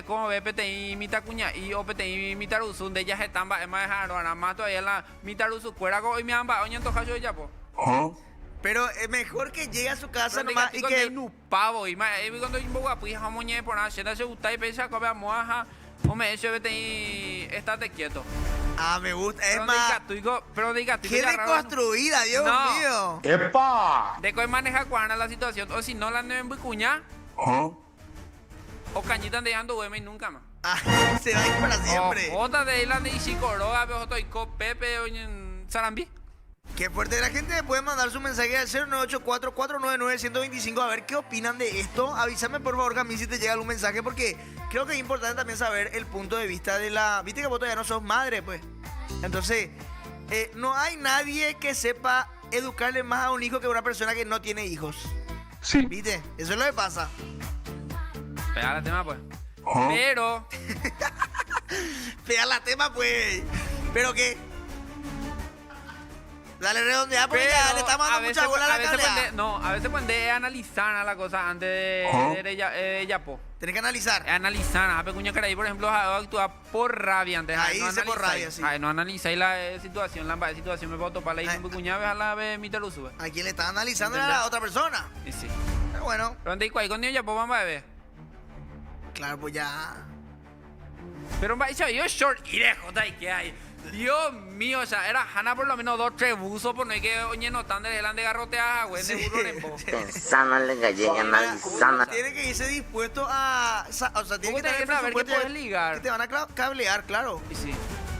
Speaker 11: como ve PTI mita cuña y o PTI mita rusun de ellas están es más dejar más todavía la mita rusu cuera y me amba oña antoja yo ya po.
Speaker 7: Pero es mejor que llegue a su casa
Speaker 11: Pero
Speaker 7: nomás y que...
Speaker 11: no pavo y más cuando yo voy a pues jamoñe por nada se gusta y pensa que moaja o me hecho PTI estate quieto.
Speaker 7: Ah, me gusta. Es
Speaker 11: Pero
Speaker 7: más...
Speaker 11: pero diga tú
Speaker 7: ¡Qué deconstruida, Dios
Speaker 11: No.
Speaker 7: mío!
Speaker 2: ¡Epa!
Speaker 11: de que maneja cuana la situación o si no la neven cuña o cañitan dejando hueme y nunca más.
Speaker 7: Ah, se va a ir para siempre.
Speaker 11: Otra de Island y Chicoroga, pero estoy con Pepe o en Sarambí.
Speaker 7: Qué fuerte. La gente puede mandar su mensaje al 0984-499-125 a ver qué opinan de esto. Avísame por favor, Camille, si te llega algún mensaje, porque creo que es importante también saber el punto de vista de la... Viste que vos todavía no sos madre, pues. Entonces, no hay nadie que sepa educarle más a un hijo que a una persona que no tiene hijos.
Speaker 2: Sí.
Speaker 7: ¿Viste? Eso es lo que pasa.
Speaker 11: Pega el tema, pues. Pero,
Speaker 7: Pega la tema, pues. ¿Pero qué? Dale redondear porque
Speaker 11: Pero
Speaker 7: ya le estamos dando mucha bola a la cableada.
Speaker 11: a veces puede analizar a la cosa antes de yapo.
Speaker 7: Tenés que analizar.
Speaker 11: Analizar, a pecuña cara ahí, por ejemplo, actúa por rabia antes.
Speaker 7: Ahí dice por rabia, sí.
Speaker 11: No analizáis la situación, la situación me puedo topar ahí
Speaker 7: Ay.
Speaker 11: en pecuña vez a la vez mi te lo sube.
Speaker 7: A quien le están analizando a
Speaker 11: ¿Entendés?
Speaker 7: la otra persona.
Speaker 11: Y sí.
Speaker 7: Pero bueno,
Speaker 11: Pero antes ahí con ya pues vamos a ver.
Speaker 7: claro, pues ya.
Speaker 11: Pero va yo short y de jota y que hay. Dios mío, o sea, era Hanna por lo menos 2, 3 buzos, por no hay que oye no tan de garrotear, güey, de burro rembo.
Speaker 5: Pensando le gallega, analizando.
Speaker 7: Tiene que irse dispuesto a. O sea, tiene
Speaker 11: Vos
Speaker 7: que tener
Speaker 11: tenés que saber que
Speaker 7: presupuesto
Speaker 11: puedes ligar.
Speaker 7: que te van a cablear, claro.
Speaker 11: Y sí.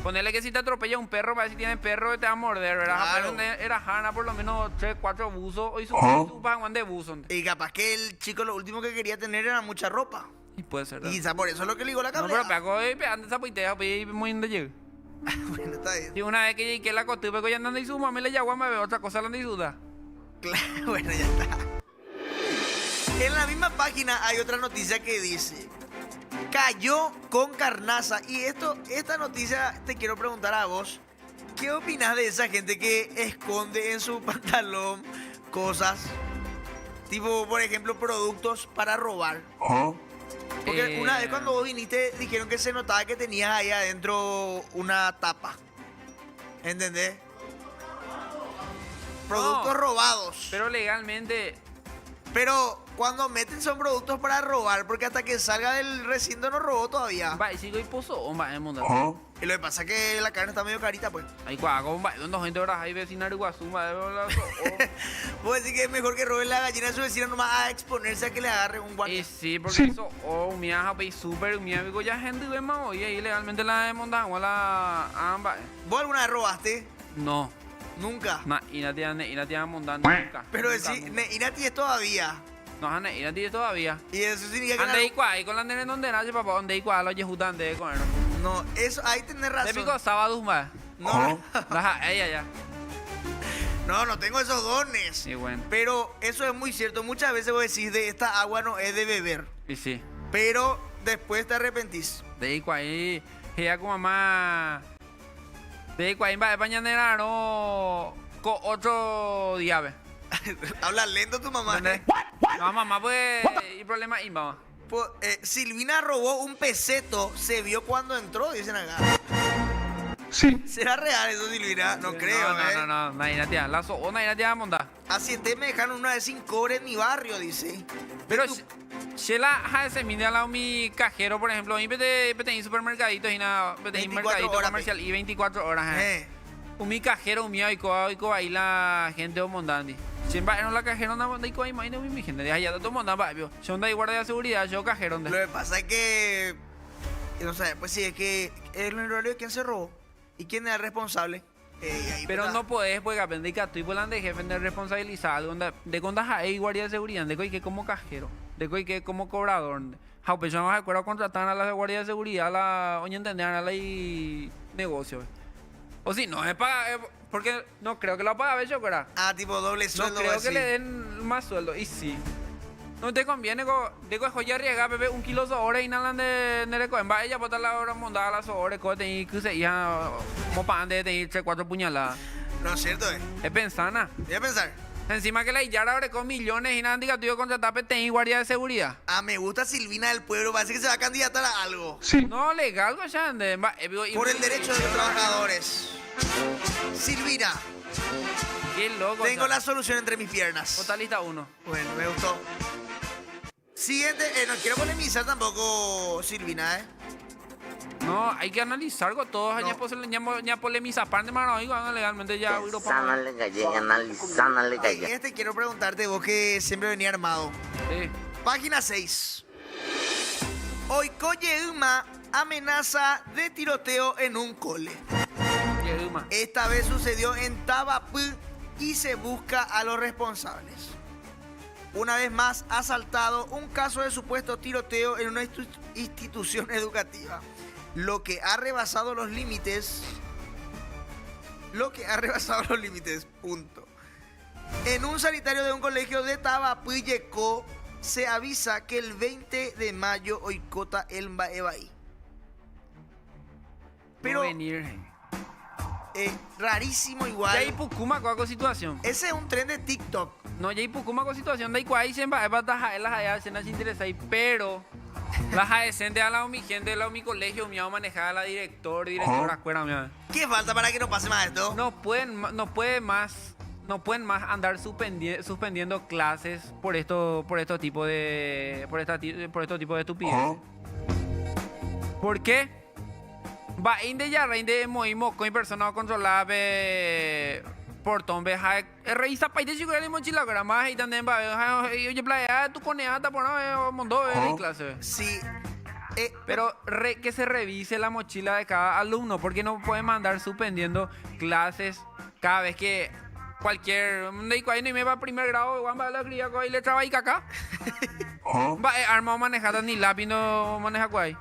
Speaker 11: Ponele que si te atropella un perro, para ver si tiene perro te va a morder, ¿verdad?
Speaker 7: Claro.
Speaker 11: Pero era Hanna por lo menos 3, 4 buzos, hoy su pan de buzo.
Speaker 7: Y capaz que el chico lo último que quería tener era mucha ropa.
Speaker 11: Y puede ser.
Speaker 7: Y quizá por eso es lo que ligó la
Speaker 11: No,
Speaker 7: cableada.
Speaker 11: pero pegó y pegando esa puitea, pues muy de llegar.
Speaker 7: Bueno, está bien.
Speaker 11: Y una vez que llegué la costumbre, que ya andando y su mami le llegó a me ve otra cosa la suda.
Speaker 7: Claro, bueno, ya está. En la misma página hay otra noticia que dice: cayó con carnaza. Y esta noticia te quiero preguntar a vos. ¿Qué opinas de esa gente que esconde en su pantalón cosas? Tipo, por ejemplo, productos para robar. Porque una vez cuando vos viniste dijeron que se notaba que tenías ahí adentro una tapa. ¿Entendés? Productos robados.
Speaker 11: Pero legalmente,
Speaker 7: Pero cuando meten son productos para robar, porque hasta que salga del recinto no robó todavía.
Speaker 11: va, y sigo y pozo, va, en mundo.
Speaker 7: Y lo que pasa es que la carne está medio carita, pues.
Speaker 11: Ahí cuago, va, donde gente horas hay vecinar Iguazú, va,
Speaker 7: Puedo decir que es mejor que roben la gallina de su vecino nomás a exponerse a que le agarre un guardia.
Speaker 11: Y sí, porque eso, mi hija, pues, súper, mi amigo, ya gente ve más hoy, ahí legalmente la de Montagua, la amba.
Speaker 7: ¿Vos alguna vez robaste?
Speaker 11: No,
Speaker 7: Nunca.
Speaker 11: y la tía montando nunca.
Speaker 7: Pero
Speaker 11: nunca,
Speaker 7: decir,
Speaker 11: nunca.
Speaker 7: Inati es todavía.
Speaker 11: No, y la tía todavía.
Speaker 7: Y eso significa que...
Speaker 11: Ande igual, ahí con la nene donde nace, papá, donde igual, los yejutan de con él.
Speaker 7: No, eso, ahí tenés razón.
Speaker 11: De pico sábado, más.
Speaker 7: No,
Speaker 11: Ella ya.
Speaker 7: no tengo esos dones.
Speaker 11: Sí, bueno.
Speaker 7: Pero eso es muy cierto. Muchas veces vos decís, de esta agua no es de beber.
Speaker 11: Y sí.
Speaker 7: Pero después te arrepentís.
Speaker 11: De igual, ahí, ella como mamá. De igual, va de pañanera, no. Con otro diabe.
Speaker 7: Habla lento tu mamá.
Speaker 11: ¿Entendés? No, mamá, pues. Y problema, y mamá.
Speaker 7: Silvina robó un peseto. Se vio cuando entró, dicen acá.
Speaker 9: Sí.
Speaker 7: ¿Será real eso, Silvina? No creo,
Speaker 11: No, imagínate, la zona, imagínate a montar.
Speaker 7: Así me dejaron una vez sin cobre en mi barrio, dice.
Speaker 11: Pero si la se mide al lado mi cajero, por ejemplo, y pete supermercaditos y nada, pete
Speaker 7: 24
Speaker 11: mercadito
Speaker 7: horas,
Speaker 11: comercial y 24 horas, mi cajero, un mío, y ahí la gente o mondandi. Siempre no la cajero anda y ahí imagínate mi gente, de allá todo mondando, yo anda y guardia de seguridad, yo cajero.
Speaker 7: Lo que pasa es que, no sé, pues sí, es que el horario de quién se robó y quién es el responsable.
Speaker 11: Pero no podés, pues, aprender que estoy volando de jefe de responsabilizar algo de contas ahí guardia de seguridad, de que como cajero, de que como cobrador. How pues yo no me acuerdo contratar a la guardia de seguridad, a la oye entender a la y negocio. O si no es para porque no creo que lo pague yo, ¿verdad?
Speaker 7: Ah, tipo doble
Speaker 11: No
Speaker 7: sueldo.
Speaker 11: creo
Speaker 7: así.
Speaker 11: que le den más sueldo. Y sí. No te conviene, de joya arriesgar, bebé, 1 kilo de hora y nada de recoger. Va ella botar la hora montada las horas, y que se ya como para de tener 3, 4 puñaladas.
Speaker 7: No es cierto,
Speaker 11: Es pensana.
Speaker 7: Voy a pensar.
Speaker 11: Encima que la Yara abre con millones y nada, diga tú contratar y guardia de seguridad.
Speaker 7: Ah, me gusta Silvina del Pueblo. Parece que se va a candidatar a algo.
Speaker 9: Sí.
Speaker 11: No, legal, ya.
Speaker 7: Por el derecho de los trabajadores. Silvina,
Speaker 11: Qué loco.
Speaker 7: tengo la solución entre mis piernas.
Speaker 11: Totalista 1.
Speaker 7: Bueno, me gustó. Siguiente, no quiero polemizar tampoco, Silvina,
Speaker 11: No, hay que analizar con todos. Ya polemizar. Parte mano, digo, legalmente ya.
Speaker 5: Pensando le gallega, analizando le
Speaker 7: En
Speaker 5: gallega.
Speaker 7: este quiero preguntarte, vos que siempre venía armado.
Speaker 11: Sí.
Speaker 7: Página 6. Oikoyeuma amenaza de tiroteo en un cole. Esta vez sucedió en Tabapú y se busca a los responsables. Una vez más ha saltado un caso de supuesto tiroteo en una institución educativa, lo que ha rebasado los límites. Punto. En un sanitario de un colegio de Tabapuyecó se avisa que el 20 de mayo oikota el Mbaebaí. Pero Rarísimo igual.
Speaker 11: Ya hay Pukuma con situación.
Speaker 7: Ese es un tren de TikTok.
Speaker 11: No, ya hay Pukuma con situación. De igual siempre hay batallas, las hay escenas interesantes, pero las adecentes a la mi gente, a mi colegio, me ha manejado a la directora, escuela, mía.
Speaker 7: ¿Qué falta para que no pase más esto?
Speaker 11: No pueden más andar suspendiendo clases por estos tipos de estupidez. ¿Por qué? Va inde ya reinde moimo con persona controlada portón ve revisa paite chico de mochila grama y también va oye playa tu coneata por no mundo de clase.
Speaker 7: Sí.
Speaker 11: Pero que se revise la mochila de cada alumno, porque no pueden mandar suspendiendo clases cada vez que cualquier y me va a primer grado, va a la cría y le traba y caca. Va armado manejada ni lápiz no maneja guay.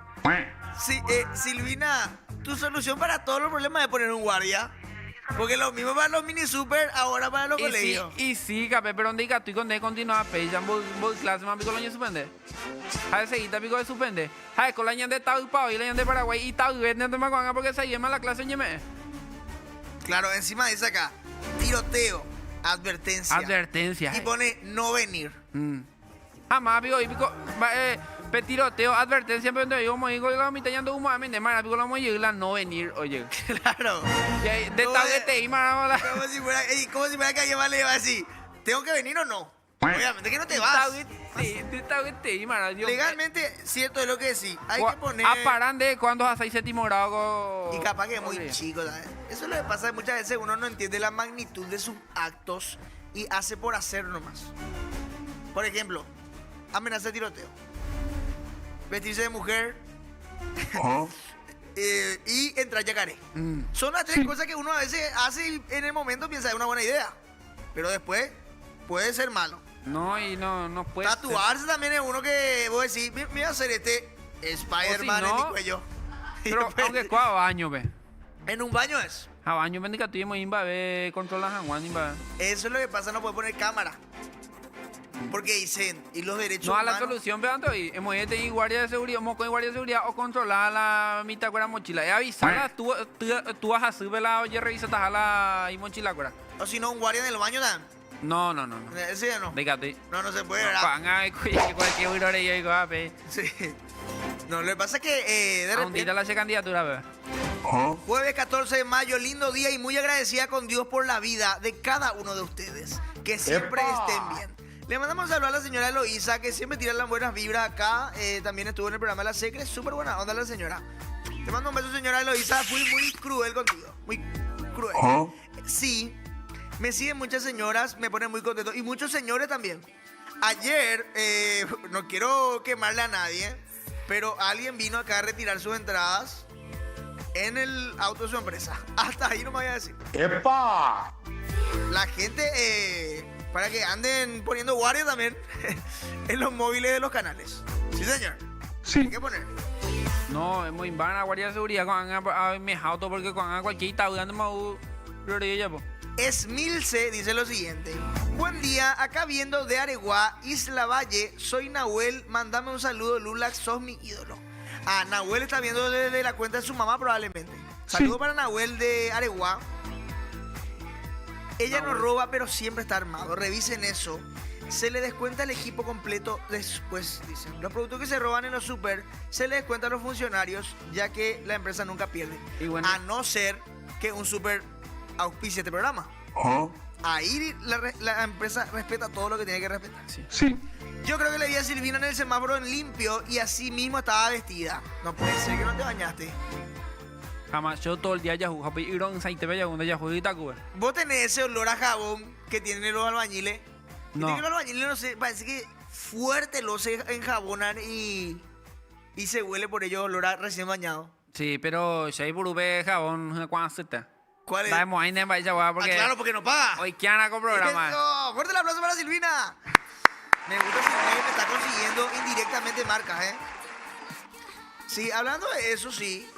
Speaker 7: Sí, Silvina, tu solución para todos los problemas es poner un guardia. Porque lo mismo para los mini super, ahora para los colegios.
Speaker 11: Y sí, capé, pero donde tú y con de continuar pejan vos clase más pico loño suspende. Hay seguita pico de suspende. Hay con la ñan de Tau y Pau y la ñan de Paraguay y Tau y vete no me porque se llama la clase ñeme.
Speaker 7: Claro, encima dice acá, tiroteo, advertencia. Y pone no venir.
Speaker 11: Jamás pico y pico tiroteo, advertencia, pero yo como digo, la mitad ya ando humo a mí de mara, pico la mo la no venir, oye.
Speaker 7: Claro.
Speaker 11: De tablete y mara.
Speaker 7: Como si fuera que alguien más le iba a decir, ¿tengo que venir o no? Obviamente que no te vas. Legalmente, cierto es lo que decís. Hay que poner.
Speaker 11: Aparan de cuando hace séptimo grado.
Speaker 7: Y capaz que es muy chico, ¿sabes? Eso es lo que pasa muchas veces. Uno no entiende la magnitud de sus actos y hace por hacer nomás. Por ejemplo, amenaza de tiroteo, vestirse de mujer y entrar yacaré. Son las tres cosas que uno a veces hace y en el momento piensa es una buena idea, pero después puede ser malo.
Speaker 11: No puede
Speaker 7: Tatuarse ser. También es uno que vos decís, me voy a hacer este Spider-Man en mi cuello.
Speaker 11: Pero aunque a baño, ve.
Speaker 7: En un baño es.
Speaker 11: A baño, bendiga tú y imba, ve, controla Juan, imba.
Speaker 7: Eso es lo que pasa, no puede poner cámara. Porque dicen, y los derechos
Speaker 11: humanos.
Speaker 7: No,
Speaker 11: a la solución, vean, hemos ido y guardia de seguridad, con guardia de seguridad o controlar la mitad de la mochila. Y avisarla, tú vas a subirla, oye, revisa la mochila, ¿cuál?
Speaker 7: O si no, un guardia en el baño, ¿dan?
Speaker 11: No.
Speaker 7: ¿Ese ya no?
Speaker 11: Dígate.
Speaker 7: No se puede, ¿verdad?
Speaker 11: Cualquier hora yo digo,
Speaker 7: sí. No, lo que pasa es que de repente...
Speaker 11: la candidatura, ve.
Speaker 7: Jueves 14 de mayo, lindo día y muy agradecida con Dios por la vida de cada uno de ustedes. Que siempre estén bien. Le mandamos un saludo a la señora Eloísa, que siempre tira las buenas vibras acá. También estuvo en el programa de La Secre. Súper buena onda la señora. Te mando un beso, señora Eloísa. Fui muy cruel contigo. Muy cruel. Sí, me siguen muchas señoras, me ponen muy contento. Y muchos señores también. Ayer, no quiero quemarle a nadie, pero alguien vino acá a retirar sus entradas en el auto de su empresa. Hasta ahí no me voy a decir.
Speaker 2: ¡Epa!
Speaker 7: La gente... para que anden poniendo guardia también en los móviles de los canales. Sí, señor.
Speaker 9: Sí.
Speaker 7: Hay que poner.
Speaker 11: No, es muy vana guardia de seguridad con me auto porque con cualquier taudando me
Speaker 7: Esmilce dice lo siguiente. Buen día, acá viendo de Areguá, Isla Valle, soy Nahuel, mándame un saludo, Lulax, sos mi ídolo. Ah, Nahuel está viendo desde la cuenta de su mamá probablemente. Saludo para Nahuel de Areguá. Ella no roba, pero siempre está armado. Revisen eso. Se le descuenta el equipo completo después, dicen. Los productos que se roban en los super se le descuenta a los funcionarios, ya que la empresa nunca pierde. Bueno, a no ser que un super auspicie este programa. Ahí la empresa respeta todo lo que tiene que respetar.
Speaker 9: Sí.
Speaker 7: Yo creo que le vi a Silvina en el semáforo en limpio y así mismo estaba vestida. No puede ser que no te bañaste.
Speaker 11: Jamás, yo todo el día ya jugué,
Speaker 7: ¿Vos tenés ese olor a jabón que tienen los albañiles?
Speaker 11: No.
Speaker 7: Que los albañiles, no sé, parece que fuerte los se enjabonan y se huele por ello olor a recién bañado.
Speaker 11: Sí, pero si hay burube jabón, ¿cuánto está?
Speaker 7: ¿Cuál es?
Speaker 11: Porque...
Speaker 7: claro, porque no paga.
Speaker 11: Hoy quieren con programa.
Speaker 7: ¡Eso! ¡Fuerte el aplauso para Silvina! Me gusta Silvina, me está consiguiendo indirectamente marcas, ¿eh? Sí, hablando de eso, sí.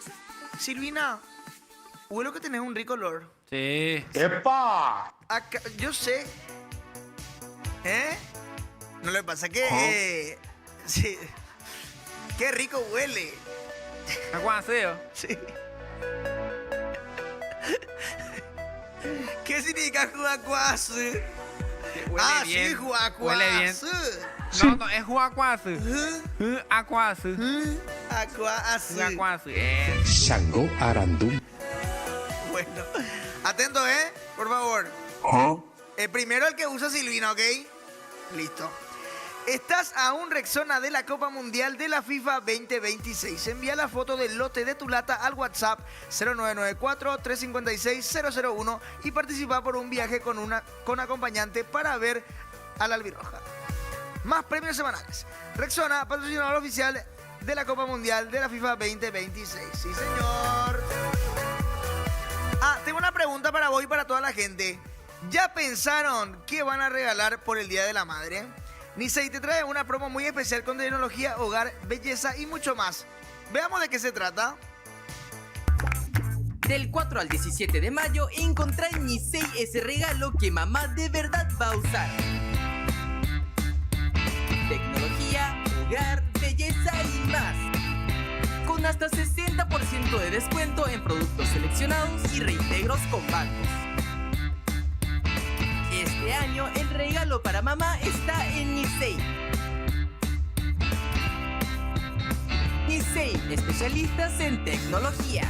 Speaker 7: Silvina, huelo que tenés un rico olor.
Speaker 11: Sí.
Speaker 2: ¡Epa!
Speaker 7: Acá, yo sé. No le pasa que... sí. Qué rico huele.
Speaker 11: ¿Aguanceo?
Speaker 7: Sí. ¿Qué significa juacuas?
Speaker 11: Huele
Speaker 7: Ah,
Speaker 11: bien,
Speaker 7: sí, juacuas.
Speaker 11: huele bien.
Speaker 9: Sí.
Speaker 11: No, no, es juacuazu. Acuazu.
Speaker 7: Acuas.
Speaker 11: Juacuazu.
Speaker 2: Shango Arandú.
Speaker 7: Bueno, atento, por favor. Primero el que usa Silvina, ¿ok? Listo. Estás a un Rexona de la Copa Mundial de la FIFA 2026. Envía la foto del lote de tu lata al WhatsApp 0994-356-001 y participa por un viaje con acompañante para ver a la albirroja. Más premios semanales. Rexona, patrocinador oficial de la Copa Mundial de la FIFA 2026. Sí, señor. Tengo una pregunta para vos y para toda la gente. ¿Ya pensaron qué van a regalar por el Día de la Madre? Nisei te trae una promo muy especial con tecnología, hogar, belleza y mucho más. Veamos de qué se trata.
Speaker 12: Del 4 al 17 de mayo encontrá en Nisei ese regalo que mamá de verdad va a usar. Tecnología, hogar, belleza y más. Con hasta 60% de descuento en productos seleccionados y reintegros con bancos. Este año el regalo para mamá está en Nisei. Nisei, especialistas en tecnología.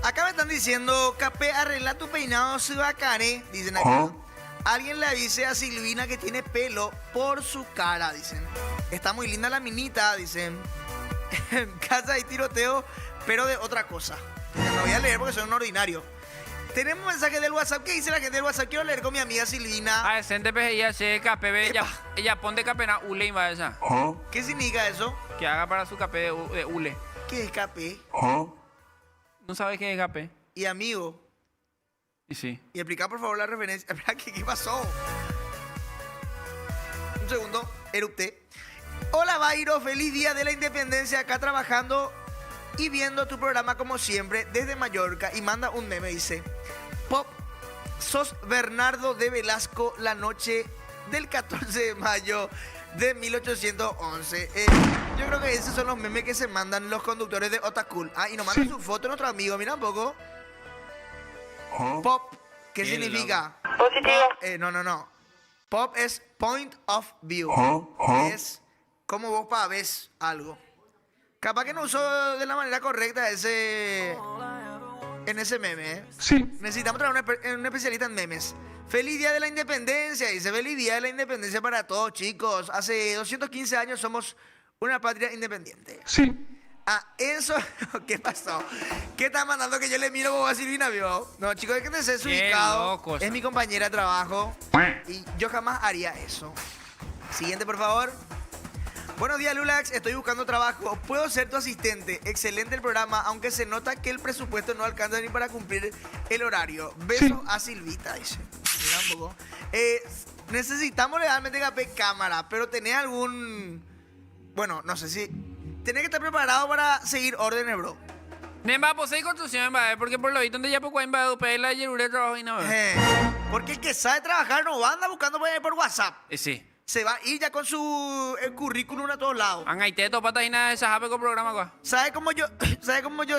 Speaker 7: Acá me están diciendo, Capé, arregla tu peinado, se bacane, dicen acá. Alguien le avise a Silvina que tiene pelo por su cara, dicen. Está muy linda la minita, dicen. En casa hay tiroteo, pero de otra cosa. No voy a leer porque soy un ordinario. Tenemos un mensaje del WhatsApp. ¿Qué dice la gente del WhatsApp? Quiero leer con mi amiga Silvina.
Speaker 11: Ah, sente ella se capé, ella pone capé na ule y va esa.
Speaker 7: ¿Qué significa eso?
Speaker 11: Que haga para su capé de ule.
Speaker 7: ¿Qué es capé?
Speaker 11: ¿No sabes qué es capé?
Speaker 7: Y amigo.
Speaker 11: Y sí.
Speaker 7: Y explica por favor la referencia. Espera, ¿qué pasó? Un segundo, erupté. Hola Bayro, feliz día de la independencia, acá trabajando y viendo tu programa como siempre desde Mallorca. Y manda un meme, dice: Pop, sos Bernardo de Velasco la noche del 14 de mayo de 1811. Yo creo que esos son los memes que se mandan los conductores de Otakul. Y nos mandan su foto nuestro amigo, mira un poco. Pop, ¿qué significa? Positivo. No. Pop es point of view. Es como vos ves algo. Capaz que no usó de la manera correcta en ese meme,
Speaker 9: Sí.
Speaker 7: Necesitamos traer un especialista en memes. Feliz Día de la Independencia, dice. Feliz Día de la Independencia para todos, chicos. Hace 215 años somos una patria independiente.
Speaker 9: Sí.
Speaker 7: Eso, ¿qué pasó? ¿Qué estás mandando que yo le miro como a Silvina, vio? No, chicos, es que te sé ubicado.
Speaker 11: locos.
Speaker 7: Es mi compañera de trabajo. Y yo jamás haría eso. Siguiente, por favor. Buenos días, Lulax. Estoy buscando trabajo. Puedo ser tu asistente. Excelente el programa, aunque se nota que el presupuesto no alcanza ni para cumplir el horario. Besos a Silvita, dice. Mira un poco. Necesitamos legalmente capé cámara, pero tenés algún... Bueno, no sé si... Tenés que estar preparado para seguir órdenes, bro.
Speaker 11: Nemba, pues hay construcción, porque por lo visto donde ya poco en la yerure trabajo y no.
Speaker 7: Porque el que sabe trabajar no va a andar buscando por WhatsApp.
Speaker 11: Sí.
Speaker 7: Se va a ir ya con su currículum a todos lados.
Speaker 11: Angaiteto, patajina de esa jape con programa, acá.
Speaker 7: ¿Sabe cómo yo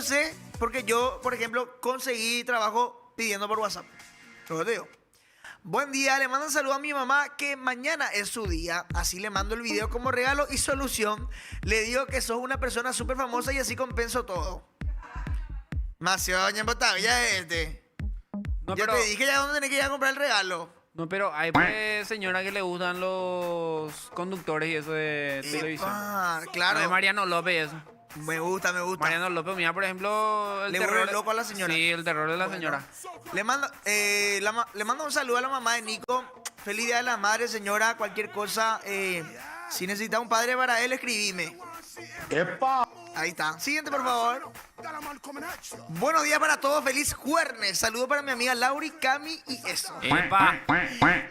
Speaker 7: sé? Porque yo, por ejemplo, conseguí trabajo pidiendo por WhatsApp. Lo digo. Buen día, le mando un saludo a mi mamá que mañana es su día. Así le mando el video como regalo y solución. Le digo que sos una persona súper famosa y así compenso todo. Mación,
Speaker 11: No,
Speaker 7: yo
Speaker 11: pero,
Speaker 7: te dije ya dónde tenés que ir a comprar el regalo.
Speaker 11: no, pero hay pues, señora que le gustan los conductores y eso de televisión.
Speaker 7: Claro.
Speaker 11: De Mariano López, eso.
Speaker 7: Me gusta.
Speaker 11: Mariano López, mira, por ejemplo, el
Speaker 7: Le
Speaker 11: terror.
Speaker 7: vuelve loco a la señora.
Speaker 11: Sí, el terror de la señora.
Speaker 7: Le mando un saludo a la mamá de Nico. Feliz Día de la Madre, señora. Cualquier cosa, si necesita un padre para él, escribime.
Speaker 2: ¡Epa!
Speaker 7: Ahí está. Siguiente, por favor. Buenos días para todos. Feliz jueves. Saludo para mi amiga Lauri, Cami y eso.
Speaker 11: ¡Epa!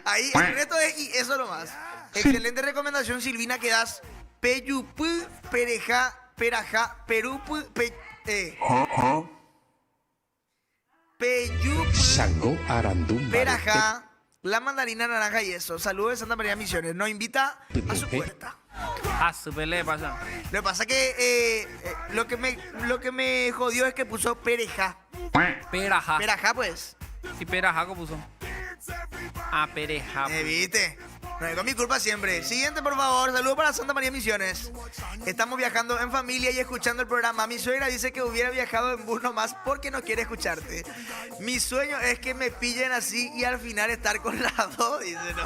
Speaker 7: Ahí, el resto es y eso nomás. Excelente recomendación, Silvina, que das. Peyupú, Perajá, Perupú, Peyupú,
Speaker 2: Shango Arandú.
Speaker 7: Perajá, la mandarina naranja y eso. Saludos de Santa María Misiones. Nos invita a su puerta.
Speaker 11: Súper le pasa.
Speaker 7: Lo que pasa que lo que me jodió es que puso Perejá.
Speaker 11: Perajá.
Speaker 7: Perajá, pues.
Speaker 11: Y Perejaco puso. Ah, Perejaco.
Speaker 7: ¿Viste? No es con mi culpa siempre. Siguiente, por favor. Saludos para Santa María Misiones. Estamos viajando en familia y escuchando el programa. Mi suegra dice que hubiera viajado en bus nomás porque no quiere escucharte. Mi sueño es que me pillen así y al final estar con las dos. Dice, no.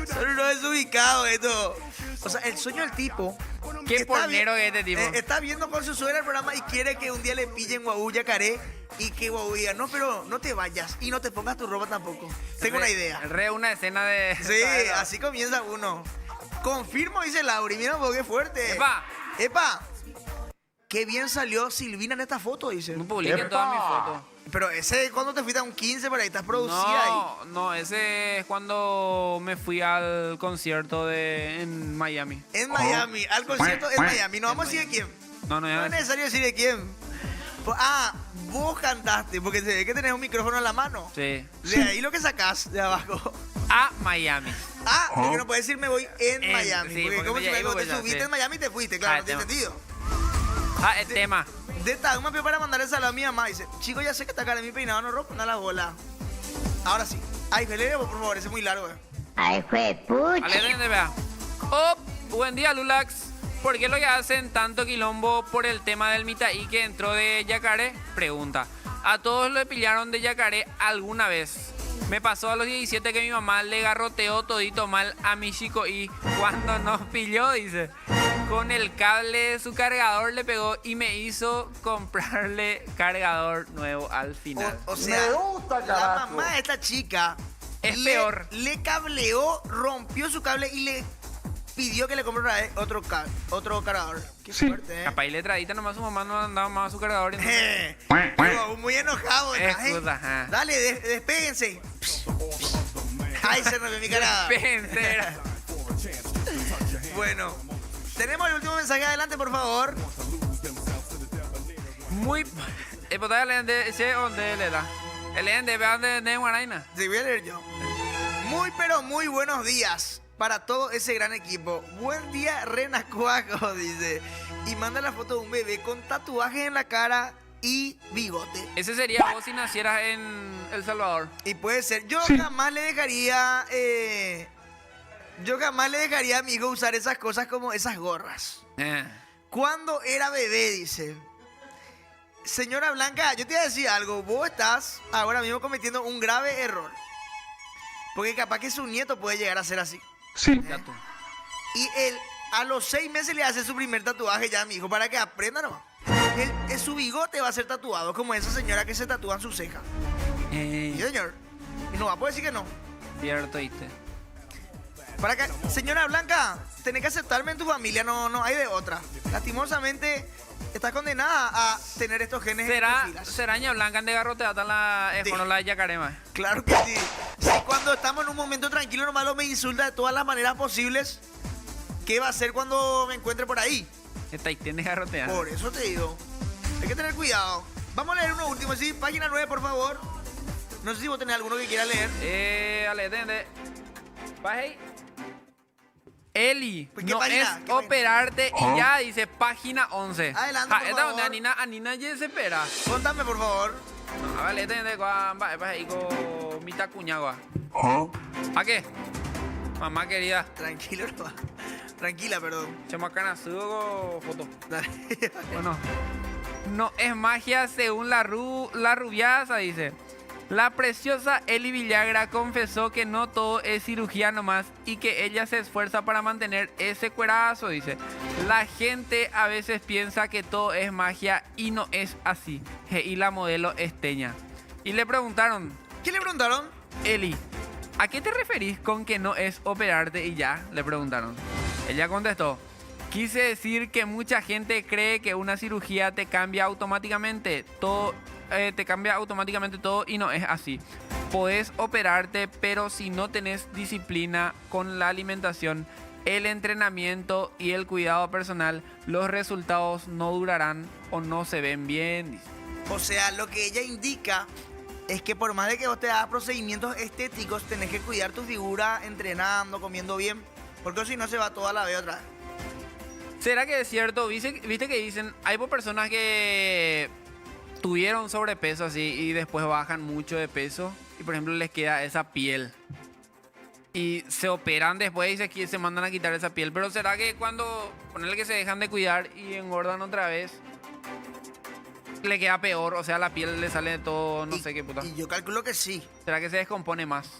Speaker 7: Son unos desubicados esto. O sea, el sueño del tipo.
Speaker 11: Qué pornero es este tipo.
Speaker 7: Está viendo con su suegra el programa y quiere que un día le pillen Guau Yacaré y que Guau diga, no, pero no te vayas y no te pongas tu ropa tampoco. Tengo una idea.
Speaker 11: Una escena de...
Speaker 7: Sí, así comienza uno. Confirmo, dice Lauri. Mira un poco qué fuerte.
Speaker 11: ¡Epa!
Speaker 7: ¡Epa! Qué bien salió Silvina en esta foto, dice.
Speaker 11: No publiquen todas mis fotos.
Speaker 7: Pero ese, ¿cuándo te fuiste a un 15 por ahí? ¿Estás producida ahí?
Speaker 11: No, ese es cuando me fui al concierto en Miami.
Speaker 7: En Miami, al concierto en Miami. No vamos a decir de quién.
Speaker 11: No
Speaker 7: es necesario decir de quién. Vos cantaste, porque se ve que tenés un micrófono en la mano.
Speaker 11: Sí.
Speaker 7: De ahí lo que sacás de abajo.
Speaker 11: A Miami.
Speaker 7: Es que no puedes decir me voy en Miami.
Speaker 11: Sí,
Speaker 7: porque como si te subiste
Speaker 11: sí.
Speaker 7: en Miami y te fuiste, claro, no tiene sentido.
Speaker 11: El tema.
Speaker 7: De Tagma para mandarle saludo a mi mamá. Dice, chico, ya sé que está cara de mi peinado, no rompa la bola. Ahora sí. Ay, Felipe, por favor, ese es muy largo.
Speaker 13: Ay, fue pucha.
Speaker 11: Ale, vea. Oh, buen día, Lulax. ¿Por qué lo que hacen tanto quilombo por el tema del Mitaí que entró de Yacaré? Pregunta. ¿A todos le pillaron de Yacaré alguna vez? Me pasó a los 17 que mi mamá le garroteó todito mal a mi chico y cuando nos pilló, dice, con el cable de su cargador le pegó y me hizo comprarle cargador nuevo al final.
Speaker 7: O sea, la mamá de esta chica
Speaker 11: es peor.
Speaker 7: Le cableó, rompió su cable y le pidió que le compre otra vez otro cargador. Qué fuerte,
Speaker 11: Capaz y letradita nomás su mamá no andaba más a su cargador.
Speaker 7: Muy enojado. Dale, despéguense. Ay, se rompió mi cargador.
Speaker 11: Despéguense.
Speaker 7: Bueno, tenemos el último mensaje. Adelante, por favor.
Speaker 11: Muy... ¿Dónde le da? ¿De Guaraina?
Speaker 7: Sí, voy a leer yo. Muy, pero muy buenos días para todo ese gran equipo. Buen día, Renacuajo, dice. Y manda la foto de un bebé con tatuajes en la cara y bigote.
Speaker 11: Ese sería vos si nacieras en El Salvador.
Speaker 7: Y puede ser. Yo jamás le dejaría... yo jamás le dejaría a mi hijo usar esas cosas como esas gorras. Cuando era bebé, dice. Señora Blanca, yo te voy a decir algo. Vos estás ahora mismo cometiendo un grave error. Porque capaz que su nieto puede llegar a ser así.
Speaker 9: Sí.
Speaker 7: Y él a los 6 meses le hace su primer tatuaje ya a mi hijo para que aprenda nomás. Su bigote va a ser tatuado como esa señora que se tatúa en su ceja. Sí, señor. Y no va a poder decir que no.
Speaker 11: Cierto, ¿viste?
Speaker 7: Para que, señora Blanca, tenés que aceptarme en tu familia, no hay de otra. Lastimosamente, estás condenada a tener estos genes en tus filas.
Speaker 11: ¿Será Ña Blanca de garroteada la de Yacarema?
Speaker 7: Claro que sí. Si cuando estamos en un momento tranquilo, nomás me insulta de todas las maneras posibles, ¿qué va a hacer cuando me encuentre por ahí?
Speaker 11: Está ahí, tiene garroteada.
Speaker 7: Por eso te digo. Hay que tener cuidado. Vamos a leer uno último, sí. Página 9, por favor. No sé si vos tenés alguno que quiera leer.
Speaker 11: Ale, tende. Bajé. Eli,
Speaker 7: Pues, ¿qué
Speaker 11: no
Speaker 7: página?
Speaker 11: es operarte y ya dice página 11.
Speaker 7: Adelante, por
Speaker 11: esta
Speaker 7: favor.
Speaker 11: donde Anina ya se espera.
Speaker 7: Contame, por favor.
Speaker 11: Vale, tende con mitad cuñagua. ¿A qué? Mamá querida.
Speaker 7: Tranquilo, no. Tranquila, perdón.
Speaker 11: Chamacana, subo foto.
Speaker 7: Dale.
Speaker 11: Bueno, no es magia según la rubiaza, dice. La preciosa Eli Villagra confesó que no todo es cirugía nomás y que ella se esfuerza para mantener ese cuerazo, dice. La gente a veces piensa que todo es magia y no es así. Y la modelo esteña. Y le preguntaron...
Speaker 7: ¿Qué le preguntaron?
Speaker 11: Eli, ¿a qué te referís con que no es operarte y ya? Le preguntaron. Ella contestó. Quise decir que mucha gente cree que una cirugía te cambia automáticamente todo. Y no es así. Podés operarte, pero si no tenés disciplina con la alimentación, el entrenamiento y el cuidado personal, los resultados no durarán o no se ven bien, dice.
Speaker 7: O sea, lo que ella indica es que por más de que vos te hagas procedimientos estéticos, tenés que cuidar tu figura entrenando, comiendo bien, porque si no se va toda la vez otra vez.
Speaker 11: ¿Será que es cierto? ¿Viste que dicen, hay personas que tuvieron sobrepeso así y después bajan mucho de peso y por ejemplo les queda esa piel y se operan después y se mandan a quitar esa piel, pero será que cuando ponerle que se dejan de cuidar y engordan otra vez le queda peor, o sea la piel le sale de todo, no sé qué puta?
Speaker 7: Y yo calculo que sí.
Speaker 11: ¿Será que se descompone más?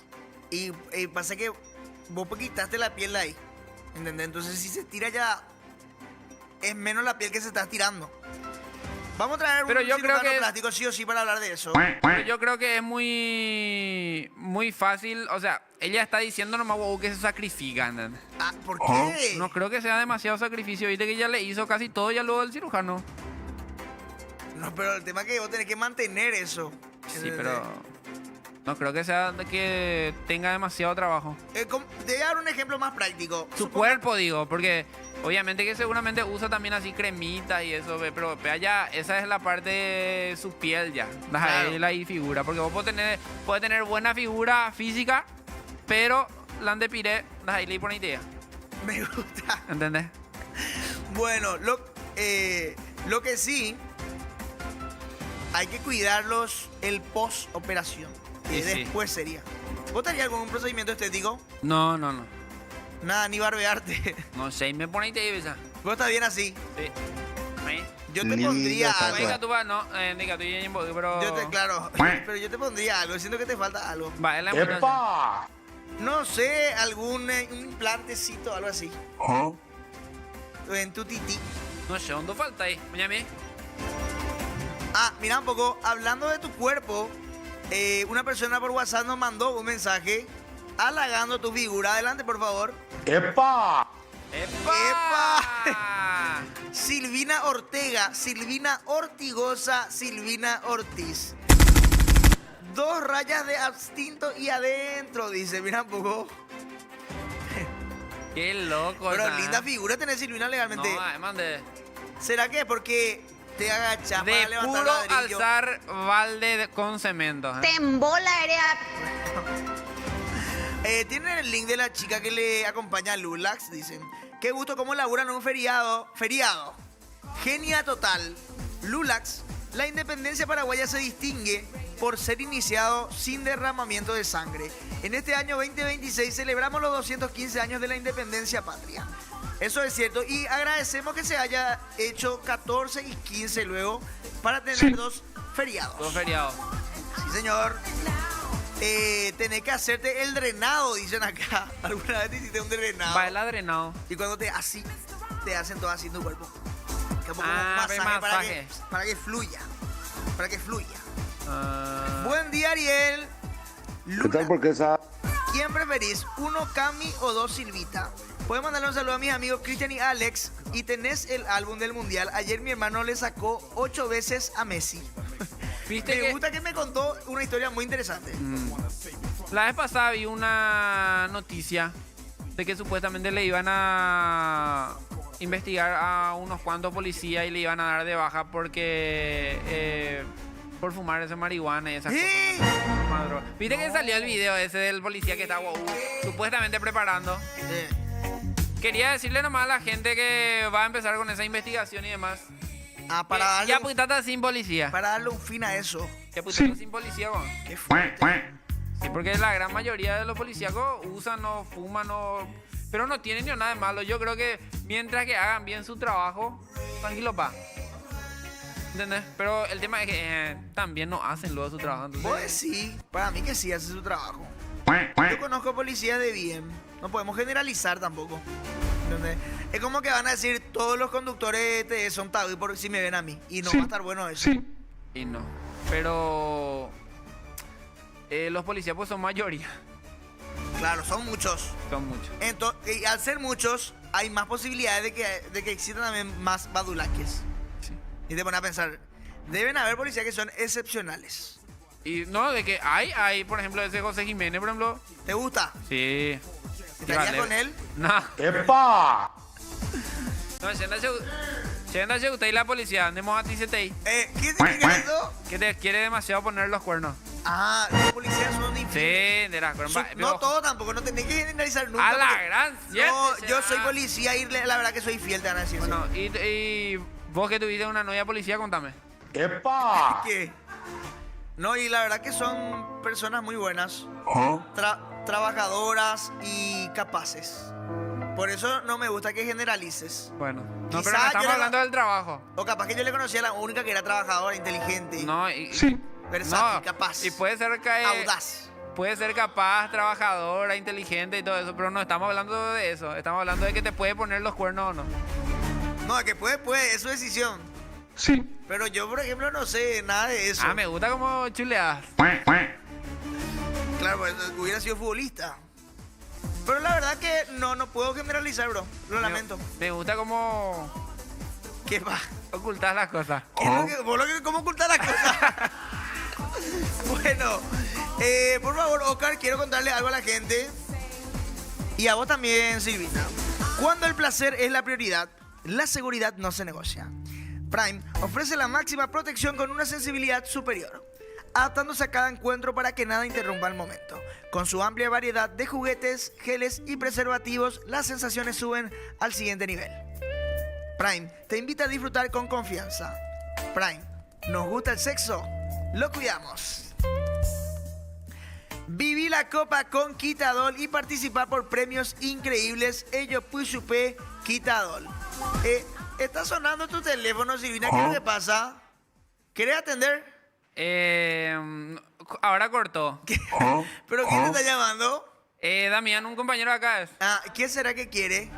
Speaker 7: Y pasa que vos quitaste la piel de ahí, ¿entendés? Entonces si se tira ya es menos la piel que se está tirando. Vamos a traer
Speaker 11: Pero
Speaker 7: un
Speaker 11: yo creo
Speaker 7: cirujano
Speaker 11: que
Speaker 7: plástico sí o sí para hablar de eso.
Speaker 11: Pero yo creo que es muy fácil, o sea, ella está diciendo nomás wow, que se sacrifica, ¿entendés?
Speaker 7: Ah, ¿por qué?
Speaker 11: No creo que sea demasiado sacrificio, viste que ella le hizo casi todo ya luego del cirujano.
Speaker 7: No, pero el tema es que vos tenés que mantener eso.
Speaker 11: Sí, pero no creo que sea de que tenga demasiado trabajo.
Speaker 7: Te voy a dar un ejemplo más práctico.
Speaker 11: Su cuerpo, digo, porque obviamente que seguramente usa también así cremitas y eso, pero ya esa es la parte de su piel ya.
Speaker 7: Claro.
Speaker 11: Ahí la figura, porque vos puedes tener buena figura física, pero la de piré, ahí le pone idea.
Speaker 7: Me gusta.
Speaker 11: ¿Entendés?
Speaker 7: Bueno, lo que sí, hay que cuidarlos el post-operación. Que
Speaker 11: Sí, sí.
Speaker 7: después sería. ¿Vos te harías algún procedimiento estético?
Speaker 11: No.
Speaker 7: Nada, ni barbearte.
Speaker 11: No sé, me pone idea esa.
Speaker 7: ¿Vos estás bien así?
Speaker 11: Sí.
Speaker 7: Yo te
Speaker 10: Lindo,
Speaker 7: pondría
Speaker 10: Sasa.
Speaker 7: algo.
Speaker 11: Venga, tú vas, no, diga, tú ya pero...
Speaker 7: Claro, pero yo te pondría algo. Siento que te falta algo.
Speaker 11: Va, es la emoción.
Speaker 2: ¡Epa!
Speaker 7: No sé, algún un implantecito, algo así.
Speaker 2: ¿Ah?
Speaker 7: En tu tití.
Speaker 11: No sé, ¿dónde falta ahí? Miami.
Speaker 7: Ah, mira un poco, hablando de tu cuerpo, una persona por WhatsApp nos mandó un mensaje halagando tu figura. Adelante, por favor.
Speaker 2: ¡Epa!
Speaker 7: ¡Epa! Silvina Ortega, Silvina Ortigosa, Silvina Ortiz. 2 rayas de abstinto y adentro, dice. Mira un poco.
Speaker 11: Qué loco.
Speaker 7: Pero
Speaker 11: esa,
Speaker 7: linda figura tener Silvina legalmente.
Speaker 11: No, además de...
Speaker 7: ¿Será que porque te agachas para
Speaker 11: De
Speaker 7: levantar
Speaker 11: puro
Speaker 7: ladrillo?
Speaker 11: alzar balde con cemento.
Speaker 13: Te embola, eres.
Speaker 7: Tienen el link de la chica que le acompaña a Lulax. Dicen, qué gusto cómo laburan un feriado. Genia total. Lulax, la independencia paraguaya se distingue por ser iniciado sin derramamiento de sangre. En este año 2026 celebramos los 215 años de la independencia patria. Eso es cierto. Y agradecemos que se haya hecho 14 y 15 luego para tener 2 feriados.
Speaker 11: 2 feriados.
Speaker 7: Sí, señor. Tenés que hacerte el drenado, dicen acá. ¿Alguna vez te hiciste un drenado?
Speaker 11: Baila drenado.
Speaker 7: Y cuando te así, te hacen todo así en tu cuerpo. Como
Speaker 11: Ah,
Speaker 7: un masaje para que fluya. Para que fluya. Buen día, Ariel.
Speaker 2: ¿Qué tal? Porque esa...
Speaker 7: ¿Quién preferís? ¿1 Cami o 2 Silvita? Puedes mandarle un saludo a mis amigos Cristian y Alex. Y tenés el álbum del mundial. Ayer mi hermano le sacó 8 veces a Messi. Me gusta que me contó una historia muy interesante.
Speaker 11: La vez pasada vi una noticia de que supuestamente le iban a investigar a unos cuantos policías y le iban a dar de baja porque por fumar esa marihuana y esas cosas. ¿Viste que salió el video ese del policía que está supuestamente preparando? Quería decirle nomás a la gente que va a empezar con esa investigación y demás.
Speaker 7: Para darle
Speaker 11: ya puitata sin policía.
Speaker 7: Para darle un fin a eso.
Speaker 11: Ya puitata sin policía, weón.
Speaker 7: Qué fuerte.
Speaker 11: Sí, porque la gran mayoría de los policíacos usan o fuman o... Pero no tienen ni nada de malo. Yo creo que mientras que hagan bien su trabajo, tranquilo pa. ¿Entendés? Pero el tema es que también no hacen luego su trabajo. Entonces...
Speaker 7: Pues sí, para mí que sí hace su trabajo. Yo conozco policías de bien. No podemos generalizar tampoco. ¿Entendés? Es como que van a decir todos los conductores son tabú por si me ven a mí. Y no va a estar bueno eso.
Speaker 9: Sí.
Speaker 11: Y no. Pero los policías pues son mayoría.
Speaker 7: Claro, son muchos.
Speaker 11: Son muchos.
Speaker 7: Entonces, y al ser muchos, hay más posibilidades de que existan también más badulaques.
Speaker 11: Sí.
Speaker 7: Y te pones a pensar, deben haber policías que son excepcionales.
Speaker 11: Y no, de que hay, por ejemplo, ese José Jiménez, por ejemplo.
Speaker 7: ¿Te gusta?
Speaker 11: Sí.
Speaker 7: ¿Estarías con él?
Speaker 11: No.
Speaker 2: ¡Epa!
Speaker 11: No, siéntase usted y la policía, andemos a ti, CTI.
Speaker 7: ¿Qué significa eso?
Speaker 11: Que te quiere demasiado poner los cuernos.
Speaker 7: Ah, los policías son
Speaker 11: Sí,
Speaker 7: difíciles.
Speaker 11: de las
Speaker 7: No todo tampoco, no tenés que generalizar nunca.
Speaker 11: A la
Speaker 7: porque-
Speaker 11: gran
Speaker 7: No,
Speaker 11: siete,
Speaker 7: yo soy
Speaker 11: ah.
Speaker 7: policía y la verdad que soy fiel, te van a decir.
Speaker 11: Bueno, y vos que tuviste una novia policía, contame.
Speaker 2: ¡Epa!
Speaker 7: ¿Qué? No, y la verdad que son personas muy buenas, trabajadoras y capaces. Por eso no me gusta que generalices.
Speaker 11: Bueno, no,
Speaker 7: Quizá
Speaker 11: pero no estamos
Speaker 7: yo le-
Speaker 11: hablando del trabajo.
Speaker 7: O capaz que yo le conocía a la única que era trabajadora, inteligente,
Speaker 11: No, y,
Speaker 9: Sí.
Speaker 7: versátil,
Speaker 11: no,
Speaker 7: capaz,
Speaker 11: y puede ser que
Speaker 7: audaz.
Speaker 11: puede ser capaz, trabajadora, inteligente y todo eso, pero no estamos hablando de eso. Estamos hablando de que te puede poner los cuernos o no.
Speaker 7: No, que puede, es su decisión.
Speaker 9: Sí.
Speaker 7: Pero yo, por ejemplo, no sé nada de eso.
Speaker 11: Ah, me gusta como chuleas.
Speaker 7: Claro, pues hubiera sido futbolista. Pero la verdad que no puedo generalizar, bro. Lo lamento.
Speaker 11: Me gusta como
Speaker 7: ¿Qué va?
Speaker 11: ocultar las cosas.
Speaker 7: ¿Cómo ocultar las cosas? Bueno, por favor, Oscar, quiero contarle algo a la gente. Y a vos también, Silvina. Cuando el placer es la prioridad, la seguridad no se negocia. Prime ofrece la máxima protección con una sensibilidad superior, adaptándose a cada encuentro para que nada interrumpa el momento. Con su amplia variedad de juguetes, geles y preservativos, las sensaciones suben al siguiente nivel. Prime te invita a disfrutar con confianza. Prime, ¿nos gusta el sexo? Lo cuidamos. Viví la copa con Quitadol y participa por premios increíbles. Ello Puchupé Quitadol. Está sonando tu teléfono, Silvina. ¿Qué es lo que pasa? ¿Querés atender?
Speaker 11: Ahora cortó.
Speaker 7: ¿Pero quién te está llamando?
Speaker 11: Damián, un compañero acá es.
Speaker 7: Ah, ¿qué será que quiere?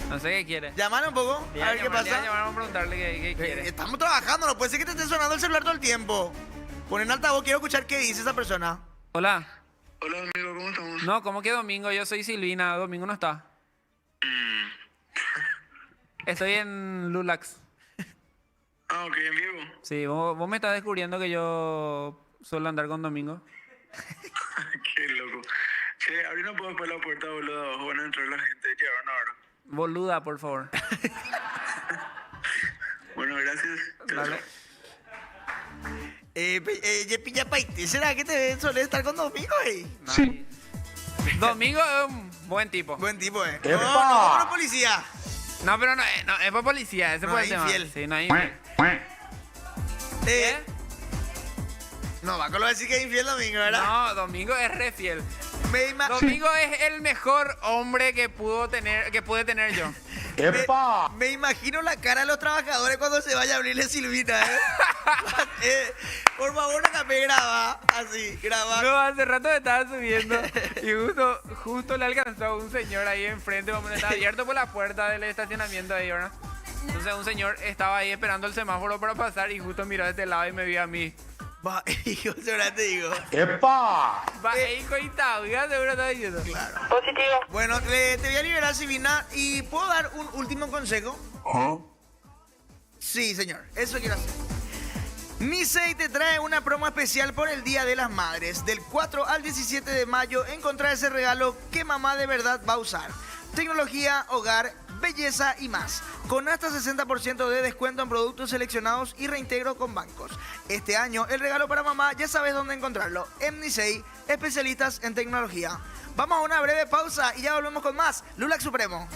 Speaker 11: No sé qué quiere.
Speaker 7: Llámale un poco, a ver qué pasa.
Speaker 11: Vamos a preguntarle qué quiere.
Speaker 7: Estamos trabajando, no puede ser que te esté sonando el celular todo el tiempo. Pon en altavoz, quiero escuchar qué dice esa persona.
Speaker 11: Hola.
Speaker 14: Hola, amigo, ¿cómo estamos?
Speaker 11: No, ¿cómo que Domingo? Yo soy Silvina. Domingo no está. Estoy en Lulax.
Speaker 14: Ah, ok, en vivo.
Speaker 11: Sí, vos me estás descubriendo que yo suelo andar con Domingo.
Speaker 14: Qué loco. Che, abrí no puedo después la puerta, boludo. Abajo van a entrar la gente. Llegaron ahora.
Speaker 11: Boluda, por favor.
Speaker 14: Bueno, gracias.
Speaker 11: Dale.
Speaker 7: Pilla Paite, ¿será que te suele estar con Domingo,
Speaker 9: Sí.
Speaker 11: Domingo es un buen tipo.
Speaker 7: Buen tipo,
Speaker 2: ¡Epa!
Speaker 7: No, no, policía.
Speaker 11: No, pero no es por policía. Ese
Speaker 7: No,
Speaker 11: fue el
Speaker 7: es
Speaker 11: tema.
Speaker 7: infiel.
Speaker 11: Sí, no es infiel.
Speaker 7: No, va a decir que es infiel Domingo, ¿verdad?
Speaker 11: No, Domingo es re fiel.
Speaker 7: Me imagino.
Speaker 11: Domingo es el mejor hombre que pude tener yo.
Speaker 2: ¡Epa!
Speaker 7: Me imagino la cara de los trabajadores cuando se vaya a abrirle Silvina, por favor, déjame grabar. Así, grabar.
Speaker 11: No, hace rato me estaba subiendo y justo le alcanzó un señor ahí enfrente, como estaba abierto por la puerta del estacionamiento ahí, ¿verdad? Entonces un señor estaba ahí esperando el semáforo para pasar y justo miró de este lado y me vio a mí.
Speaker 7: Va, hijo, seguro te digo.
Speaker 2: ¡Epa!
Speaker 11: Va, hijo y tal, seguro estaba diciendo.
Speaker 7: Claro.
Speaker 13: Positivo.
Speaker 7: Bueno, te voy a liberar, Silvina, y ¿puedo dar un último consejo? Sí, señor, eso quiero hacer. Nisei te trae una promo especial por el Día de las Madres. Del 4 al 17 de mayo encontrá ese regalo que mamá de verdad va a usar. Tecnología, hogar, belleza y más. Con hasta 60% de descuento en productos seleccionados y reintegro con bancos. Este año, el regalo para mamá ya sabes dónde encontrarlo. En Nisei, especialistas en tecnología. Vamos a una breve pausa y ya volvemos con más. Lulax Supremo.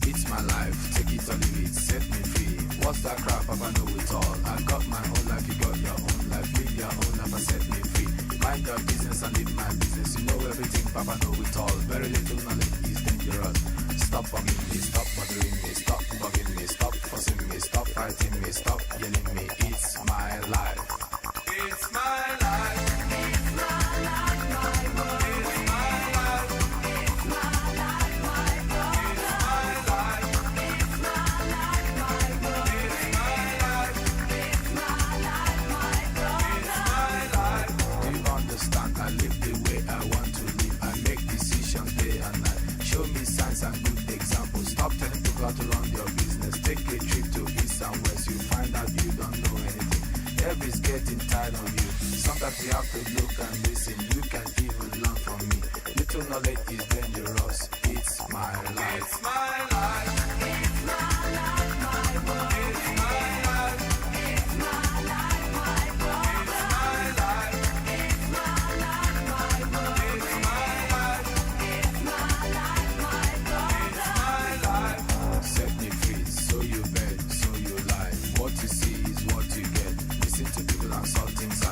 Speaker 5: It's my life, take it or leave it, set me free. What's that crap? I know it all. I got my own life, you got your own life. Live your own life and set me free. Mind your business and live my business. You know everything, Papa know it all. Very little knowledge is dangerous. stop bugging me, stop bothering me, stop bugging me, stop fussing me, stop fighting me, stop yelling me. It's my life. It's my life. It's my life, my world. It's my life. It's my life, my world. It's my life. It's my life, my world. It's my life. It's my life, my world. It's my life. Do you understand? I live the way I want to live. I make decisions day and night. Show me signs and good examples. Stop telling people how to run your business. Take a trip to east and west. You find out you don't know anything. Everybody's getting tired of you. Sometimes you have to look and listen. You can even learn from me. Little knowledge is dangerous. It's my life. It's my life. It's my life, my world. It's my life. It's my life, my world. It's my life. It's my life, my world. It's my life. It's my life, my world. It's my life. Set me free, so you beg, so you lie. What you see is what you get. Listen to people and saw things I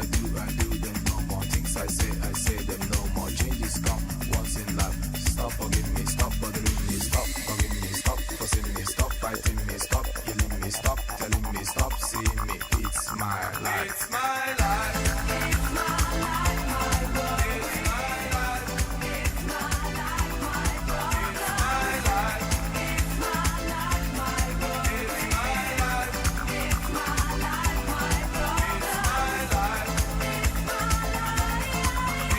Speaker 5: do them no more. Things I say them no more. Changes come once in life. Stop forgiving me, stop bothering me, stop forgiving me, stop fussing me, stop fighting me, stop killing me, stop telling me, stop seeing me. It's my life. It's my life. It's my life, my world. It's my life. It's my life, my world. It's my life. It's my life, my world. It's my life. It's my life, my world.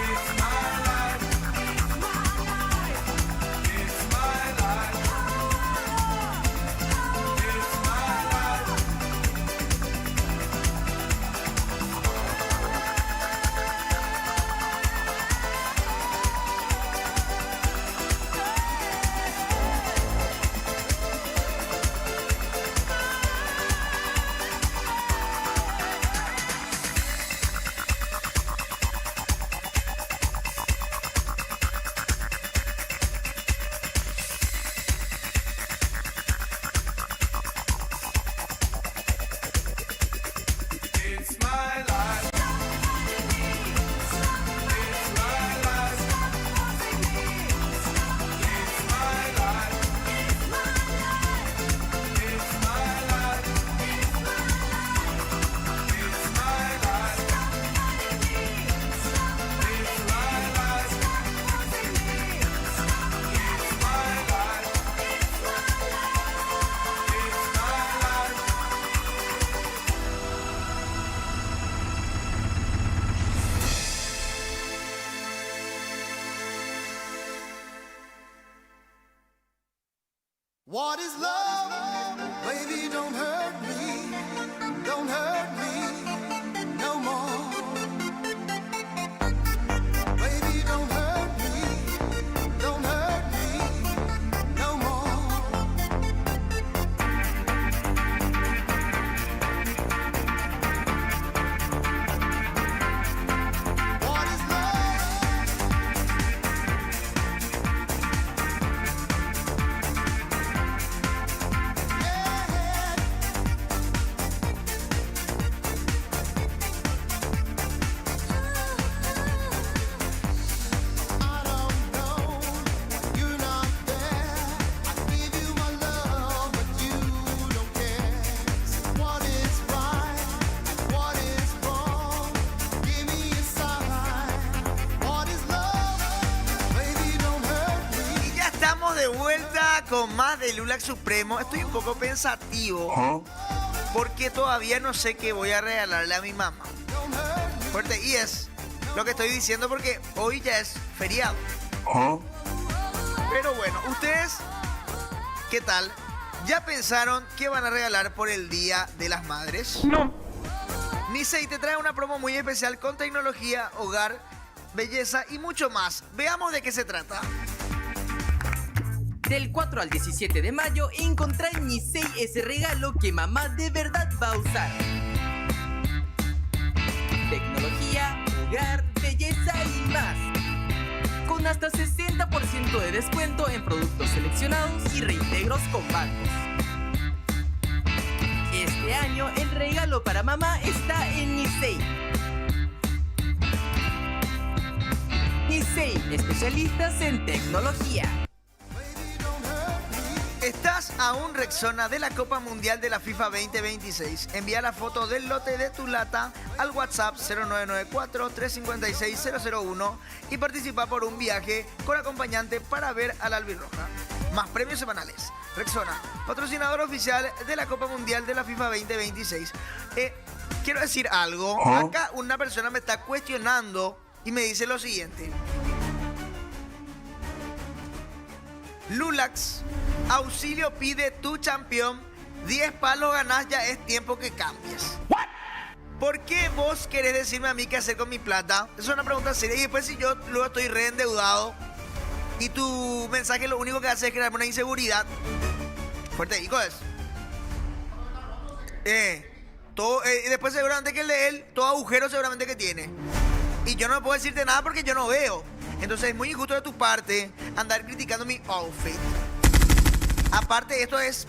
Speaker 5: It's my life. It's my life. It's my life. It's my life. It's my life. It's my life. It's my life. It's my life. It's my life. It's my life. It's my life. It's my life. It's my life. It's my life.
Speaker 4: What is love? Baby, don't hurt me. Don't hurt me no more. Baby, don't hurt me. Don't hurt me no more. What is love?
Speaker 7: Y ya estamos de vuelta con más de Lulax Supremo. Estoy un poco pensativo porque todavía no sé qué voy a regalarle a mi mamá. Fuerte, y es lo que estoy diciendo porque hoy ya es feriado. Pero bueno, ustedes, ¿qué tal? ¿Ya pensaron qué van a regalar por el Día de las Madres?
Speaker 9: No.
Speaker 7: Nisei te trae una promo muy especial con tecnología, hogar, belleza y mucho más. Veamos de qué se trata.
Speaker 12: Del 4 al 17 de mayo encontrá en Nisei ese regalo que mamá de verdad va a usar. Tecnología, hogar, belleza y más. Con hasta 60% de descuento en productos seleccionados y reintegros con bancos. Este año el regalo para mamá está en Nisei. Nisei, especialistas en tecnología.
Speaker 7: ¿Ganás a un Rexona de la Copa Mundial de la FIFA 2026? Envía la foto del lote de tu lata al WhatsApp 0994-356-001 y participa por un viaje con acompañante para ver al albirroja. Más premios semanales. Rexona, patrocinador oficial de la Copa Mundial de la FIFA 2026. Quiero decir algo. Acá una persona me está cuestionando y me dice lo siguiente. Lulax, auxilio pide tu campeón. 10 palos ganás, ya es tiempo que cambies. ¿Por qué vos querés decirme a mí qué hacer con mi plata? Esa es una pregunta seria. Y después si yo luego estoy reendeudado y tu mensaje lo único que hace es crearme una inseguridad. Fuerte digo es. Y después seguramente que el de él, todo agujero seguramente que tiene. Y yo no puedo decirte nada porque yo no veo. Entonces es muy injusto de tu parte andar criticando mi outfit. Aparte, esto es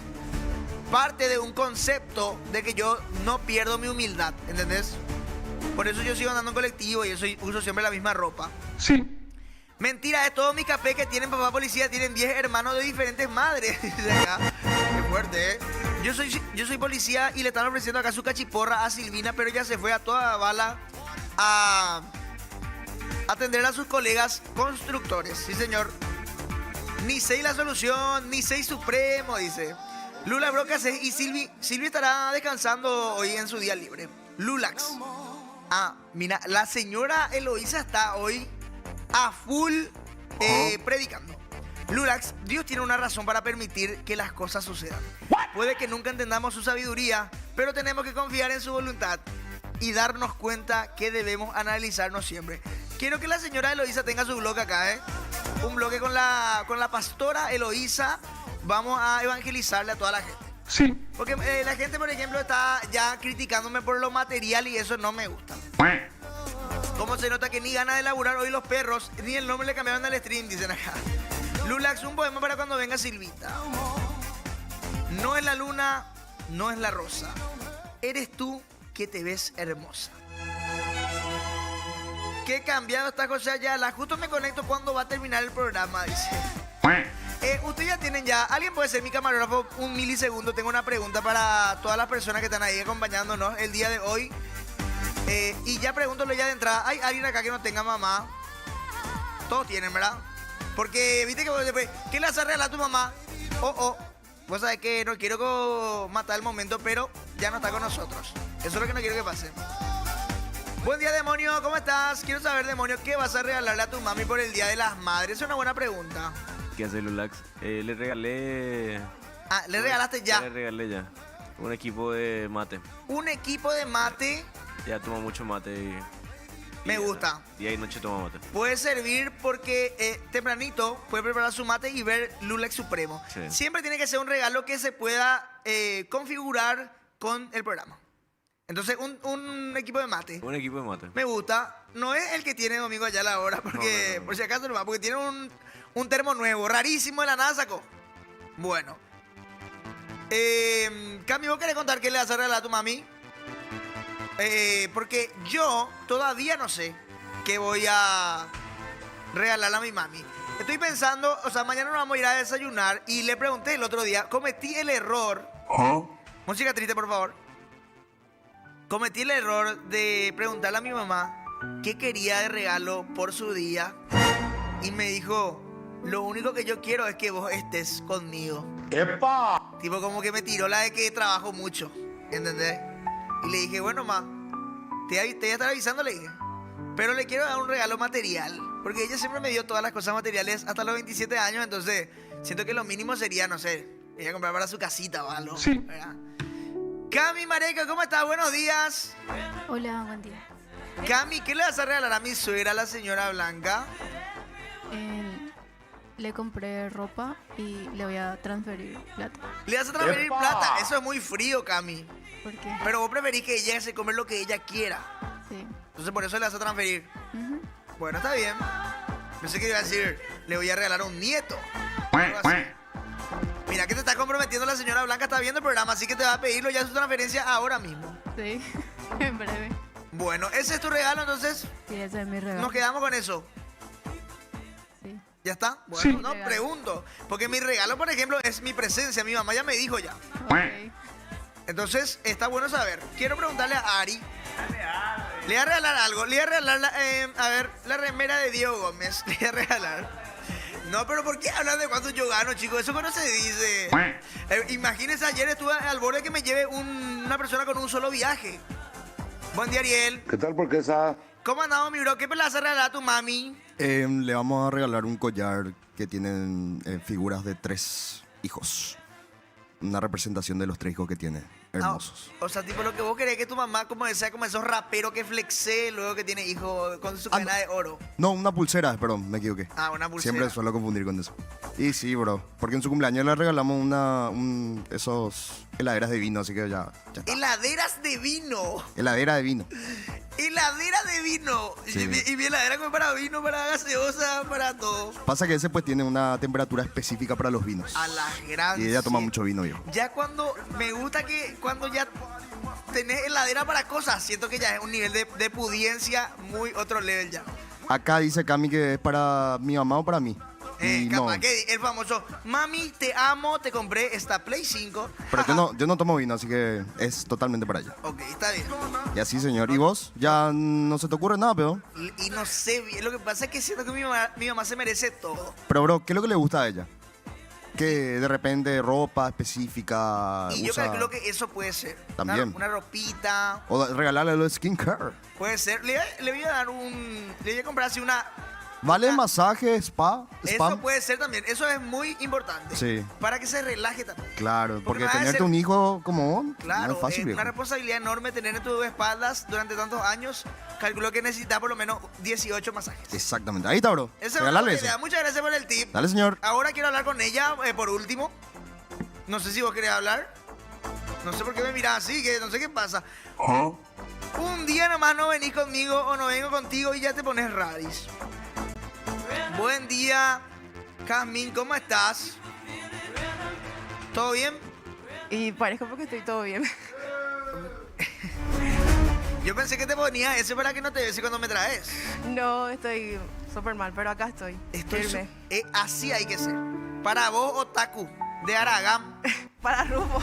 Speaker 7: parte de un concepto de que yo no pierdo mi humildad, ¿entendés? Por eso yo sigo andando en colectivo y uso siempre la misma ropa.
Speaker 9: Sí.
Speaker 7: Mentira, es todo mi café que tienen papá policía, tienen 10 hermanos de diferentes madres. Dice acá. Qué fuerte, ¿eh? Yo soy policía y le están ofreciendo acá su cachiporra a Silvina, pero ella se fue a toda bala a atender a sus colegas constructores. Sí, señor. Ni 6 la solución, ni 6 supremo, dice. Lula Brocas y Silvi estará descansando hoy en su día libre. Lulax. Mira, la señora Eloísa está hoy a full predicando. Lulax, Dios tiene una razón para permitir que las cosas sucedan. Puede que nunca entendamos su sabiduría, pero tenemos que confiar en su voluntad y darnos cuenta que debemos analizarnos siempre. Quiero que la señora Eloísa tenga su blog acá, un bloque con la pastora Eloísa. Vamos a evangelizarle a toda la gente.
Speaker 9: Sí.
Speaker 7: Porque la gente, por ejemplo, está ya criticándome por lo material y eso no me gusta. ¿Cómo se nota que ni gana de laburar hoy los perros, ni el nombre le cambiaron al stream, dicen acá? Lulax, un poema para cuando venga Silvita. No es la luna, no es la rosa. Eres tú que te ves hermosa. Qué cambiado está José Ayala. Justo me conecto cuando va a terminar el programa, dice. Ustedes ya tienen ya. ¿Alguien puede ser mi camarógrafo un milisegundo? Tengo una pregunta para todas las personas que están ahí acompañándonos el día de hoy. Y ya pregúntalo ya de entrada. ¿Hay alguien acá que no tenga mamá? Todos tienen, ¿verdad? Porque, viste que vos después, ¿qué le vas a regalar a tu mamá? Vos sabés que no quiero matar el momento, pero ya no está con nosotros. Eso es lo que no quiero que pase. Buen día, demonio. ¿Cómo estás? Quiero saber, demonio, ¿qué vas a regalarle a tu mami por el Día de las Madres? Es una buena pregunta.
Speaker 15: ¿Qué hace Lulax? Le regalé...
Speaker 7: ¿le regalaste ya?
Speaker 15: Le regalé ya. Un equipo de mate.
Speaker 7: Un equipo de mate.
Speaker 15: Ya toma mucho mate
Speaker 7: Me gusta.
Speaker 15: Día y noche toma mate.
Speaker 7: Puede servir porque tempranito puede preparar su mate y ver Lulax Supremo.
Speaker 15: Sí.
Speaker 7: Siempre tiene que ser un regalo que se pueda configurar con el programa. Entonces, un equipo de mate.
Speaker 15: Un equipo de mate.
Speaker 7: Me gusta. No es el que tiene Domingo Ayala ahora, porque
Speaker 15: no.
Speaker 7: por si acaso no va, porque tiene un termo nuevo, rarísimo, de la nada sacó. Bueno. Cami, ¿vos querés contar qué le vas a regalar a tu mami? Porque yo todavía no sé qué voy a regalarle a mi mami. Estoy pensando, o sea, mañana nos vamos a ir a desayunar y le pregunté el otro día, cometí el error. Música triste, por favor. Cometí el error de preguntarle a mi mamá qué quería de regalo por su día. Y me dijo, lo único que yo quiero es que vos estés conmigo.
Speaker 2: ¡Epa!
Speaker 7: Tipo como que me tiró la de que trabajo mucho, ¿entendés? Y le dije, bueno, ma, te voy a estar avisando, le dije. Pero le quiero dar un regalo material. Porque ella siempre me dio todas las cosas materiales hasta los 27 años. Entonces, siento que lo mínimo sería, no sé, ella comprar para su casita o algo.
Speaker 9: Sí.
Speaker 7: ¿Verdad? Cami Mareca, ¿cómo estás? Buenos días.
Speaker 8: Hola, buen día.
Speaker 7: Cami, ¿qué le vas a regalar a mi suegra, la señora Blanca?
Speaker 8: Le compré ropa y le voy a transferir plata.
Speaker 7: ¿Le vas a transferir
Speaker 2: ¡Epa!
Speaker 7: plata? Eso es muy frío, Cami.
Speaker 8: ¿Por qué?
Speaker 7: Pero vos preferís que ella se come lo que ella quiera.
Speaker 8: Sí.
Speaker 7: Entonces por eso le vas a transferir.
Speaker 8: Ujú.
Speaker 7: Bueno, está bien. Pensé que iba a decir, le voy a regalar a un nieto. Algo así. Mira que te está comprometiendo la señora Blanca, está viendo el programa, así que te va a pedirlo ya su transferencia ahora mismo.
Speaker 8: Sí, en breve.
Speaker 7: Bueno, ese es tu regalo, entonces
Speaker 8: Sí, ese es mi regalo.
Speaker 7: nos quedamos con eso.
Speaker 8: Sí.
Speaker 7: ¿Ya está? Bueno,
Speaker 9: Sí.
Speaker 7: no, pregunto. Porque mi regalo, por ejemplo, es mi presencia. Mi mamá ya me dijo ya. Entonces, está bueno saber. Quiero preguntarle a Ari. Le voy a regalar algo. Le voy a regalar, la remera de Diego Gómez. Le voy a regalar. No, pero ¿por qué hablan de cuánto yo gano, chicos? Eso no se dice. Imagínense, ayer estuve al borde de que me lleve una persona con un solo viaje. Buen día, Ariel.
Speaker 2: ¿Qué tal, porquesa?
Speaker 7: ¿Cómo andamos, mi bro? ¿Qué le vas a regalar a tu mami?
Speaker 16: Le vamos a regalar un collar que tienen figuras de 3 hijos. Una representación de los 3 hijos que tiene. Hermosos.
Speaker 7: O sea, tipo lo que vos querés que tu mamá, como decía, como esos raperos que flexe luego que tiene hijo con su cadena de oro.
Speaker 16: No, una pulsera, perdón, me equivoqué.
Speaker 7: Una pulsera.
Speaker 16: Siempre suelo confundir con eso. Y sí, bro, porque en su cumpleaños le regalamos esos heladeras de vino, así que ya está.
Speaker 7: Heladeras de vino.
Speaker 16: Heladera de vino.
Speaker 7: Heladera de vino.
Speaker 16: Sí.
Speaker 7: Y mi heladera como para vino, para gaseosa, para todo.
Speaker 16: Pasa que ese pues tiene una temperatura específica para los vinos.
Speaker 7: A la gran.
Speaker 16: Y ella toma mucho vino, yo.
Speaker 7: Ya cuando me gusta que cuando ya tenés heladera para cosas, siento que ya es un nivel de pudiencia muy otro level ya.
Speaker 16: Acá dice Cami que es para mi mamá o para mí. Y
Speaker 7: Capaz
Speaker 16: no,
Speaker 7: que el famoso, mami, te amo, te compré esta Play 5.
Speaker 16: pero yo no tomo vino, así que es totalmente para ella.
Speaker 7: Ok, está bien.
Speaker 16: Y así, señor. ¿Y vos? ¿Ya no se te ocurre nada, pero?
Speaker 7: Y no sé bien, lo que pasa es que siento que mi mamá se merece todo.
Speaker 16: Pero, bro, ¿qué es lo que le gusta a ella? Que de repente ropa específica
Speaker 7: Y yo
Speaker 16: usa
Speaker 7: calculo que eso puede ser.
Speaker 16: también.
Speaker 7: Una ropita.
Speaker 16: O regalarle los skincare.
Speaker 7: Puede ser. Le voy a dar le voy a comprar así una.
Speaker 16: ¿Vale masaje, spa?
Speaker 7: Eso puede ser también. Eso es muy importante.
Speaker 16: Sí,
Speaker 7: Para que se relaje también.
Speaker 16: claro. Porque
Speaker 7: va a
Speaker 16: tenerte
Speaker 7: ser-
Speaker 16: un hijo como vos
Speaker 7: Claro,
Speaker 16: no es fácil,
Speaker 7: es
Speaker 16: viejo.
Speaker 7: una responsabilidad enorme tener en tus espaldas durante tantos años. Calculo que necesitas por lo menos 18 masajes.
Speaker 16: Exactamente. Ahí está, bro.
Speaker 7: Esa es una
Speaker 16: Regálale
Speaker 7: buena
Speaker 16: eso.
Speaker 7: idea. Muchas gracias por el tip.
Speaker 16: Dale, señor.
Speaker 7: Ahora quiero hablar con ella por último. No sé si vos querés hablar. No sé por qué me mirás así, que no sé qué pasa. Un día nomás no venís conmigo o no vengo contigo y ya te pones raris. Buen día, Jasmine, ¿cómo estás? ¿Todo bien?
Speaker 17: Y parezco porque estoy todo bien.
Speaker 7: Yo pensé que te ponía ese para que no te bese cuando me traes.
Speaker 17: No, estoy súper mal, pero acá estoy. Firme.
Speaker 7: Así hay que ser. Para vos, otaku, de Aragán.
Speaker 17: Para Rufo.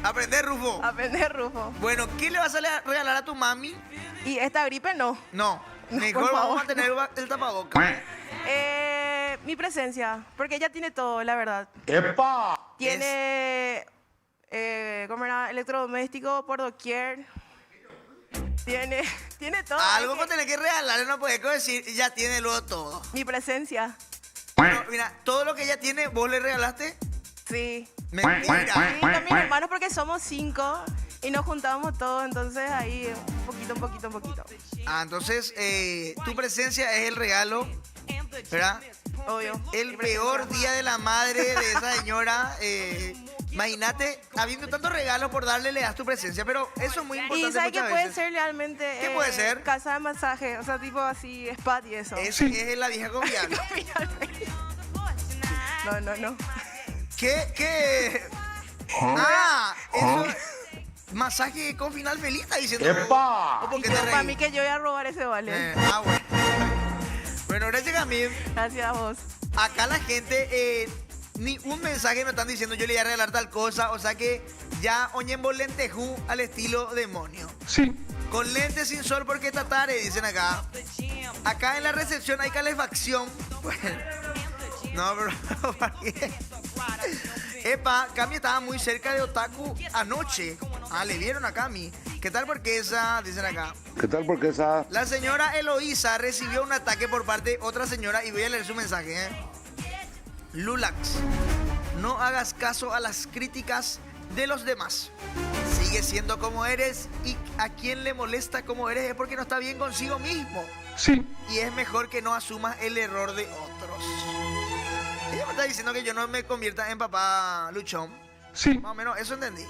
Speaker 7: Aprender, Rufo.
Speaker 17: Aprender, Rufo.
Speaker 7: Bueno, ¿qué le vas a regalar a tu mami?
Speaker 17: Y esta gripe no.
Speaker 7: No.
Speaker 17: No,
Speaker 7: Mejor
Speaker 17: por
Speaker 7: vamos
Speaker 17: favor.
Speaker 7: a mantener el tapabocas.
Speaker 17: Mi presencia, porque ella tiene todo, la verdad.
Speaker 2: ¡Epa!
Speaker 17: Tiene, ¿cómo era? Electrodoméstico por doquier. Tiene todo.
Speaker 7: Algo
Speaker 17: es
Speaker 7: para tener que regalarle, no puedes decir, ya tiene luego todo.
Speaker 17: Mi presencia.
Speaker 7: Bueno, mira, todo lo que ella tiene, ¿vos le regalaste?
Speaker 17: Sí.
Speaker 7: Mentira.
Speaker 17: Sí, con mis hermanos porque somos 5 y nos juntamos todos, entonces ahí un poquito.
Speaker 7: Entonces, tu presencia es el regalo, ¿verdad?
Speaker 17: Obvio.
Speaker 7: El peor día de la madre de esa señora. Imagínate, habiendo tantos regalos por darle, le das tu presencia, pero eso es muy importante.
Speaker 17: Y ¿sabes qué
Speaker 7: muchas
Speaker 17: puede
Speaker 7: veces.
Speaker 17: ser realmente?
Speaker 7: ¿Qué puede ser?
Speaker 17: Casa de masaje, o sea, tipo así, spa y eso.
Speaker 7: Es la vieja confiable.
Speaker 17: No.
Speaker 7: ¿Qué? Eso. Masaje con final feliz, está diciendo.
Speaker 2: ¡Epa!
Speaker 7: ¿O por qué
Speaker 17: Y
Speaker 7: te
Speaker 17: para
Speaker 7: reís?
Speaker 17: mí que yo voy a robar ese vale.
Speaker 7: Bueno. Bueno, gracias, Camille.
Speaker 17: Gracias a vos.
Speaker 7: Acá la gente, ni un mensaje me están diciendo yo le voy a regalar tal cosa. O sea que ya oñembo lentejú al estilo demonio.
Speaker 9: Sí.
Speaker 7: Con lentes sin sol porque esta tarde, dicen acá. Acá en la recepción hay calefacción. No, pero ¿para qué? Epa, Cami estaba muy cerca de Otaku anoche. Le vieron a Cami. ¿Qué tal porquesa? Dicen acá.
Speaker 2: ¿Qué tal, porquesa?
Speaker 7: La señora Eloísa recibió un ataque por parte de otra señora y voy a leer su mensaje. Lulax, no hagas caso a las críticas de los demás. Sigue siendo como eres y a quien le molesta como eres es porque no está bien consigo mismo.
Speaker 9: Sí.
Speaker 7: Y es mejor que no asumas el error de otros. Ella me está diciendo que yo no me convierta en papá luchón.
Speaker 9: Sí.
Speaker 7: Más o menos, eso entendí.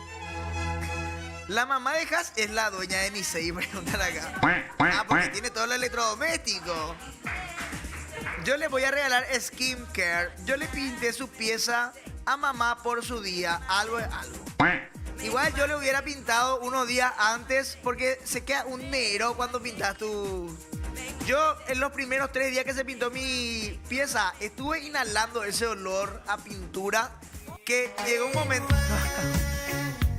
Speaker 7: La mamá de Has es la dueña de Nisei, preguntan acá. Porque tiene todo el electrodoméstico. Yo le voy a regalar skincare. Yo le pinté su pieza a mamá por su día. Algo es algo. Igual yo le hubiera pintado unos días antes porque se queda un negro cuando pintas tu Yo en los primeros 3 días que se pintó mi pieza, estuve inhalando ese olor a pintura que llegó un momento...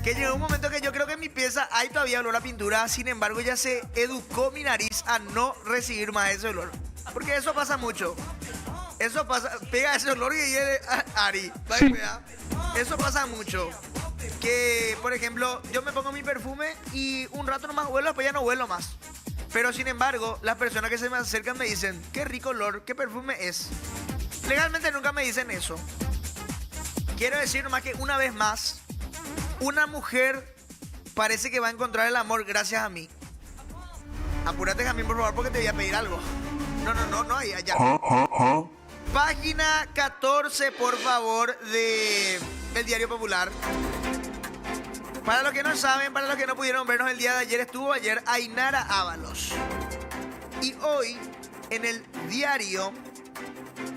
Speaker 7: Que llegó un momento que yo creo que en mi pieza hay todavía olor a pintura, sin embargo ya se educó mi nariz a no recibir más ese olor. Porque eso pasa mucho. Eso pasa, pega ese olor y viene Ari.
Speaker 9: Sí.
Speaker 7: Eso pasa mucho. Que, por ejemplo, yo me pongo mi perfume y un rato nomás huelo, después ya no huelo más. Pero sin embargo, las personas que se me acercan me dicen, qué rico olor, qué perfume es. Legalmente nunca me dicen eso. Quiero decir nomás que una vez más, una mujer parece que va a encontrar el amor gracias a mí. Apúrate, Jamín, por favor, porque te voy a pedir algo. No, ahí, allá. Página 14, por favor, de El Diario Popular. Para los que no saben, para los que no pudieron vernos el día de ayer, estuvo ayer Ainara Ábalos. Y hoy, en el diario,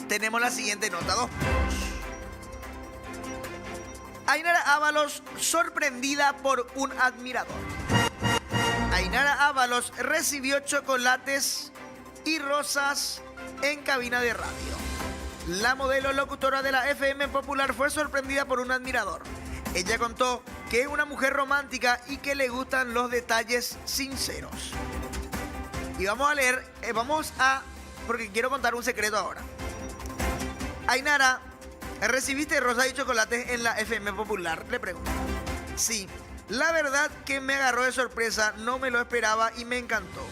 Speaker 7: tenemos la siguiente nota, 2 puntos. Ainara Ábalos sorprendida por un admirador. Ainara Ábalos recibió chocolates y rosas en cabina de radio. La modelo locutora de la FM Popular fue sorprendida por un admirador. Ella contó que es una mujer romántica y que le gustan los detalles sinceros. Y vamos a leer, porque quiero contar un secreto ahora. Ainara, ¿recibiste rosas y chocolates en la FM Popular? Le pregunto. Sí, la verdad que me agarró de sorpresa, no me lo esperaba y me encantó.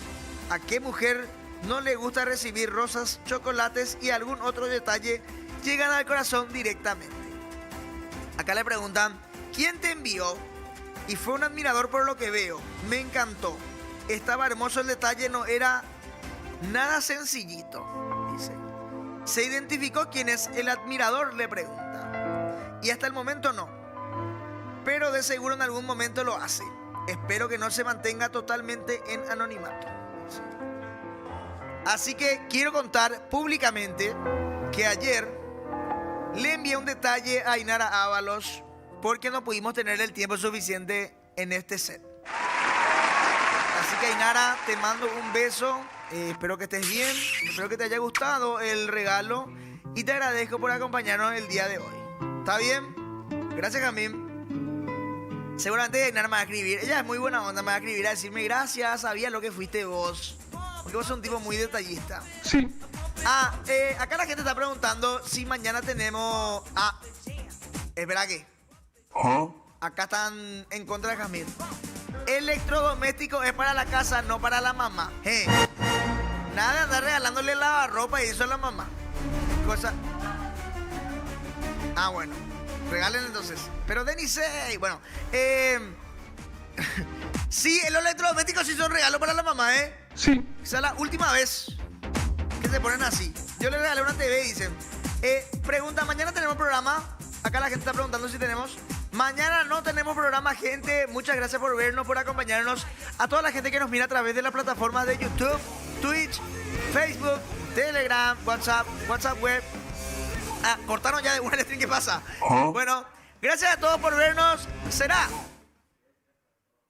Speaker 7: ¿A qué mujer no le gusta recibir rosas, chocolates y algún otro detalle? Llegan al corazón directamente. Acá le preguntan, ¿quién te envió? Y fue un admirador por lo que veo. Me encantó. Estaba hermoso el detalle, no era nada sencillito, dice. ¿Se identificó quién es el admirador? Le pregunta. Y hasta el momento no. Pero de seguro en algún momento lo hace. Espero que no se mantenga totalmente en anonimato. Así que quiero contar públicamente que ayer le envié un detalle a Ainara Ábalos porque no pudimos tener el tiempo suficiente en este set. Así que Ainara, te mando un beso. Espero que estés bien, espero que te haya gustado el regalo y te agradezco por acompañarnos el día de hoy. ¿Está bien? Gracias, Jamín. Seguramente Ainara me va a escribir, ella es muy buena onda, me va a escribir a decirme gracias, sabía lo que fuiste vos, porque vos sos un tipo muy detallista.
Speaker 9: Sí.
Speaker 7: Acá la gente está preguntando si mañana tenemos... espera que... Acá están en contra de Jamín. Electrodoméstico es para la casa, no para la mamá. Nada de andar regalándole lavarropa y eso a la mamá. Cosa... bueno. Regalen entonces. Pero Denise, bueno. Sí, los electrodomésticos sí son regalos para la mamá,
Speaker 9: Sí.
Speaker 7: Esa es la última vez que se ponen así. Yo le regalé una TV, dicen. Pregunta, ¿mañana tenemos programa? Acá la gente está preguntando si tenemos. Mañana no tenemos programa, gente. Muchas gracias por vernos, por acompañarnos. A toda la gente que nos mira a través de las plataformas de YouTube, Twitch, Facebook, Telegram, WhatsApp web. Cortaron ya de una stream, ¿qué pasa? Bueno, gracias a todos por vernos. Será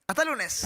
Speaker 7: hasta el lunes.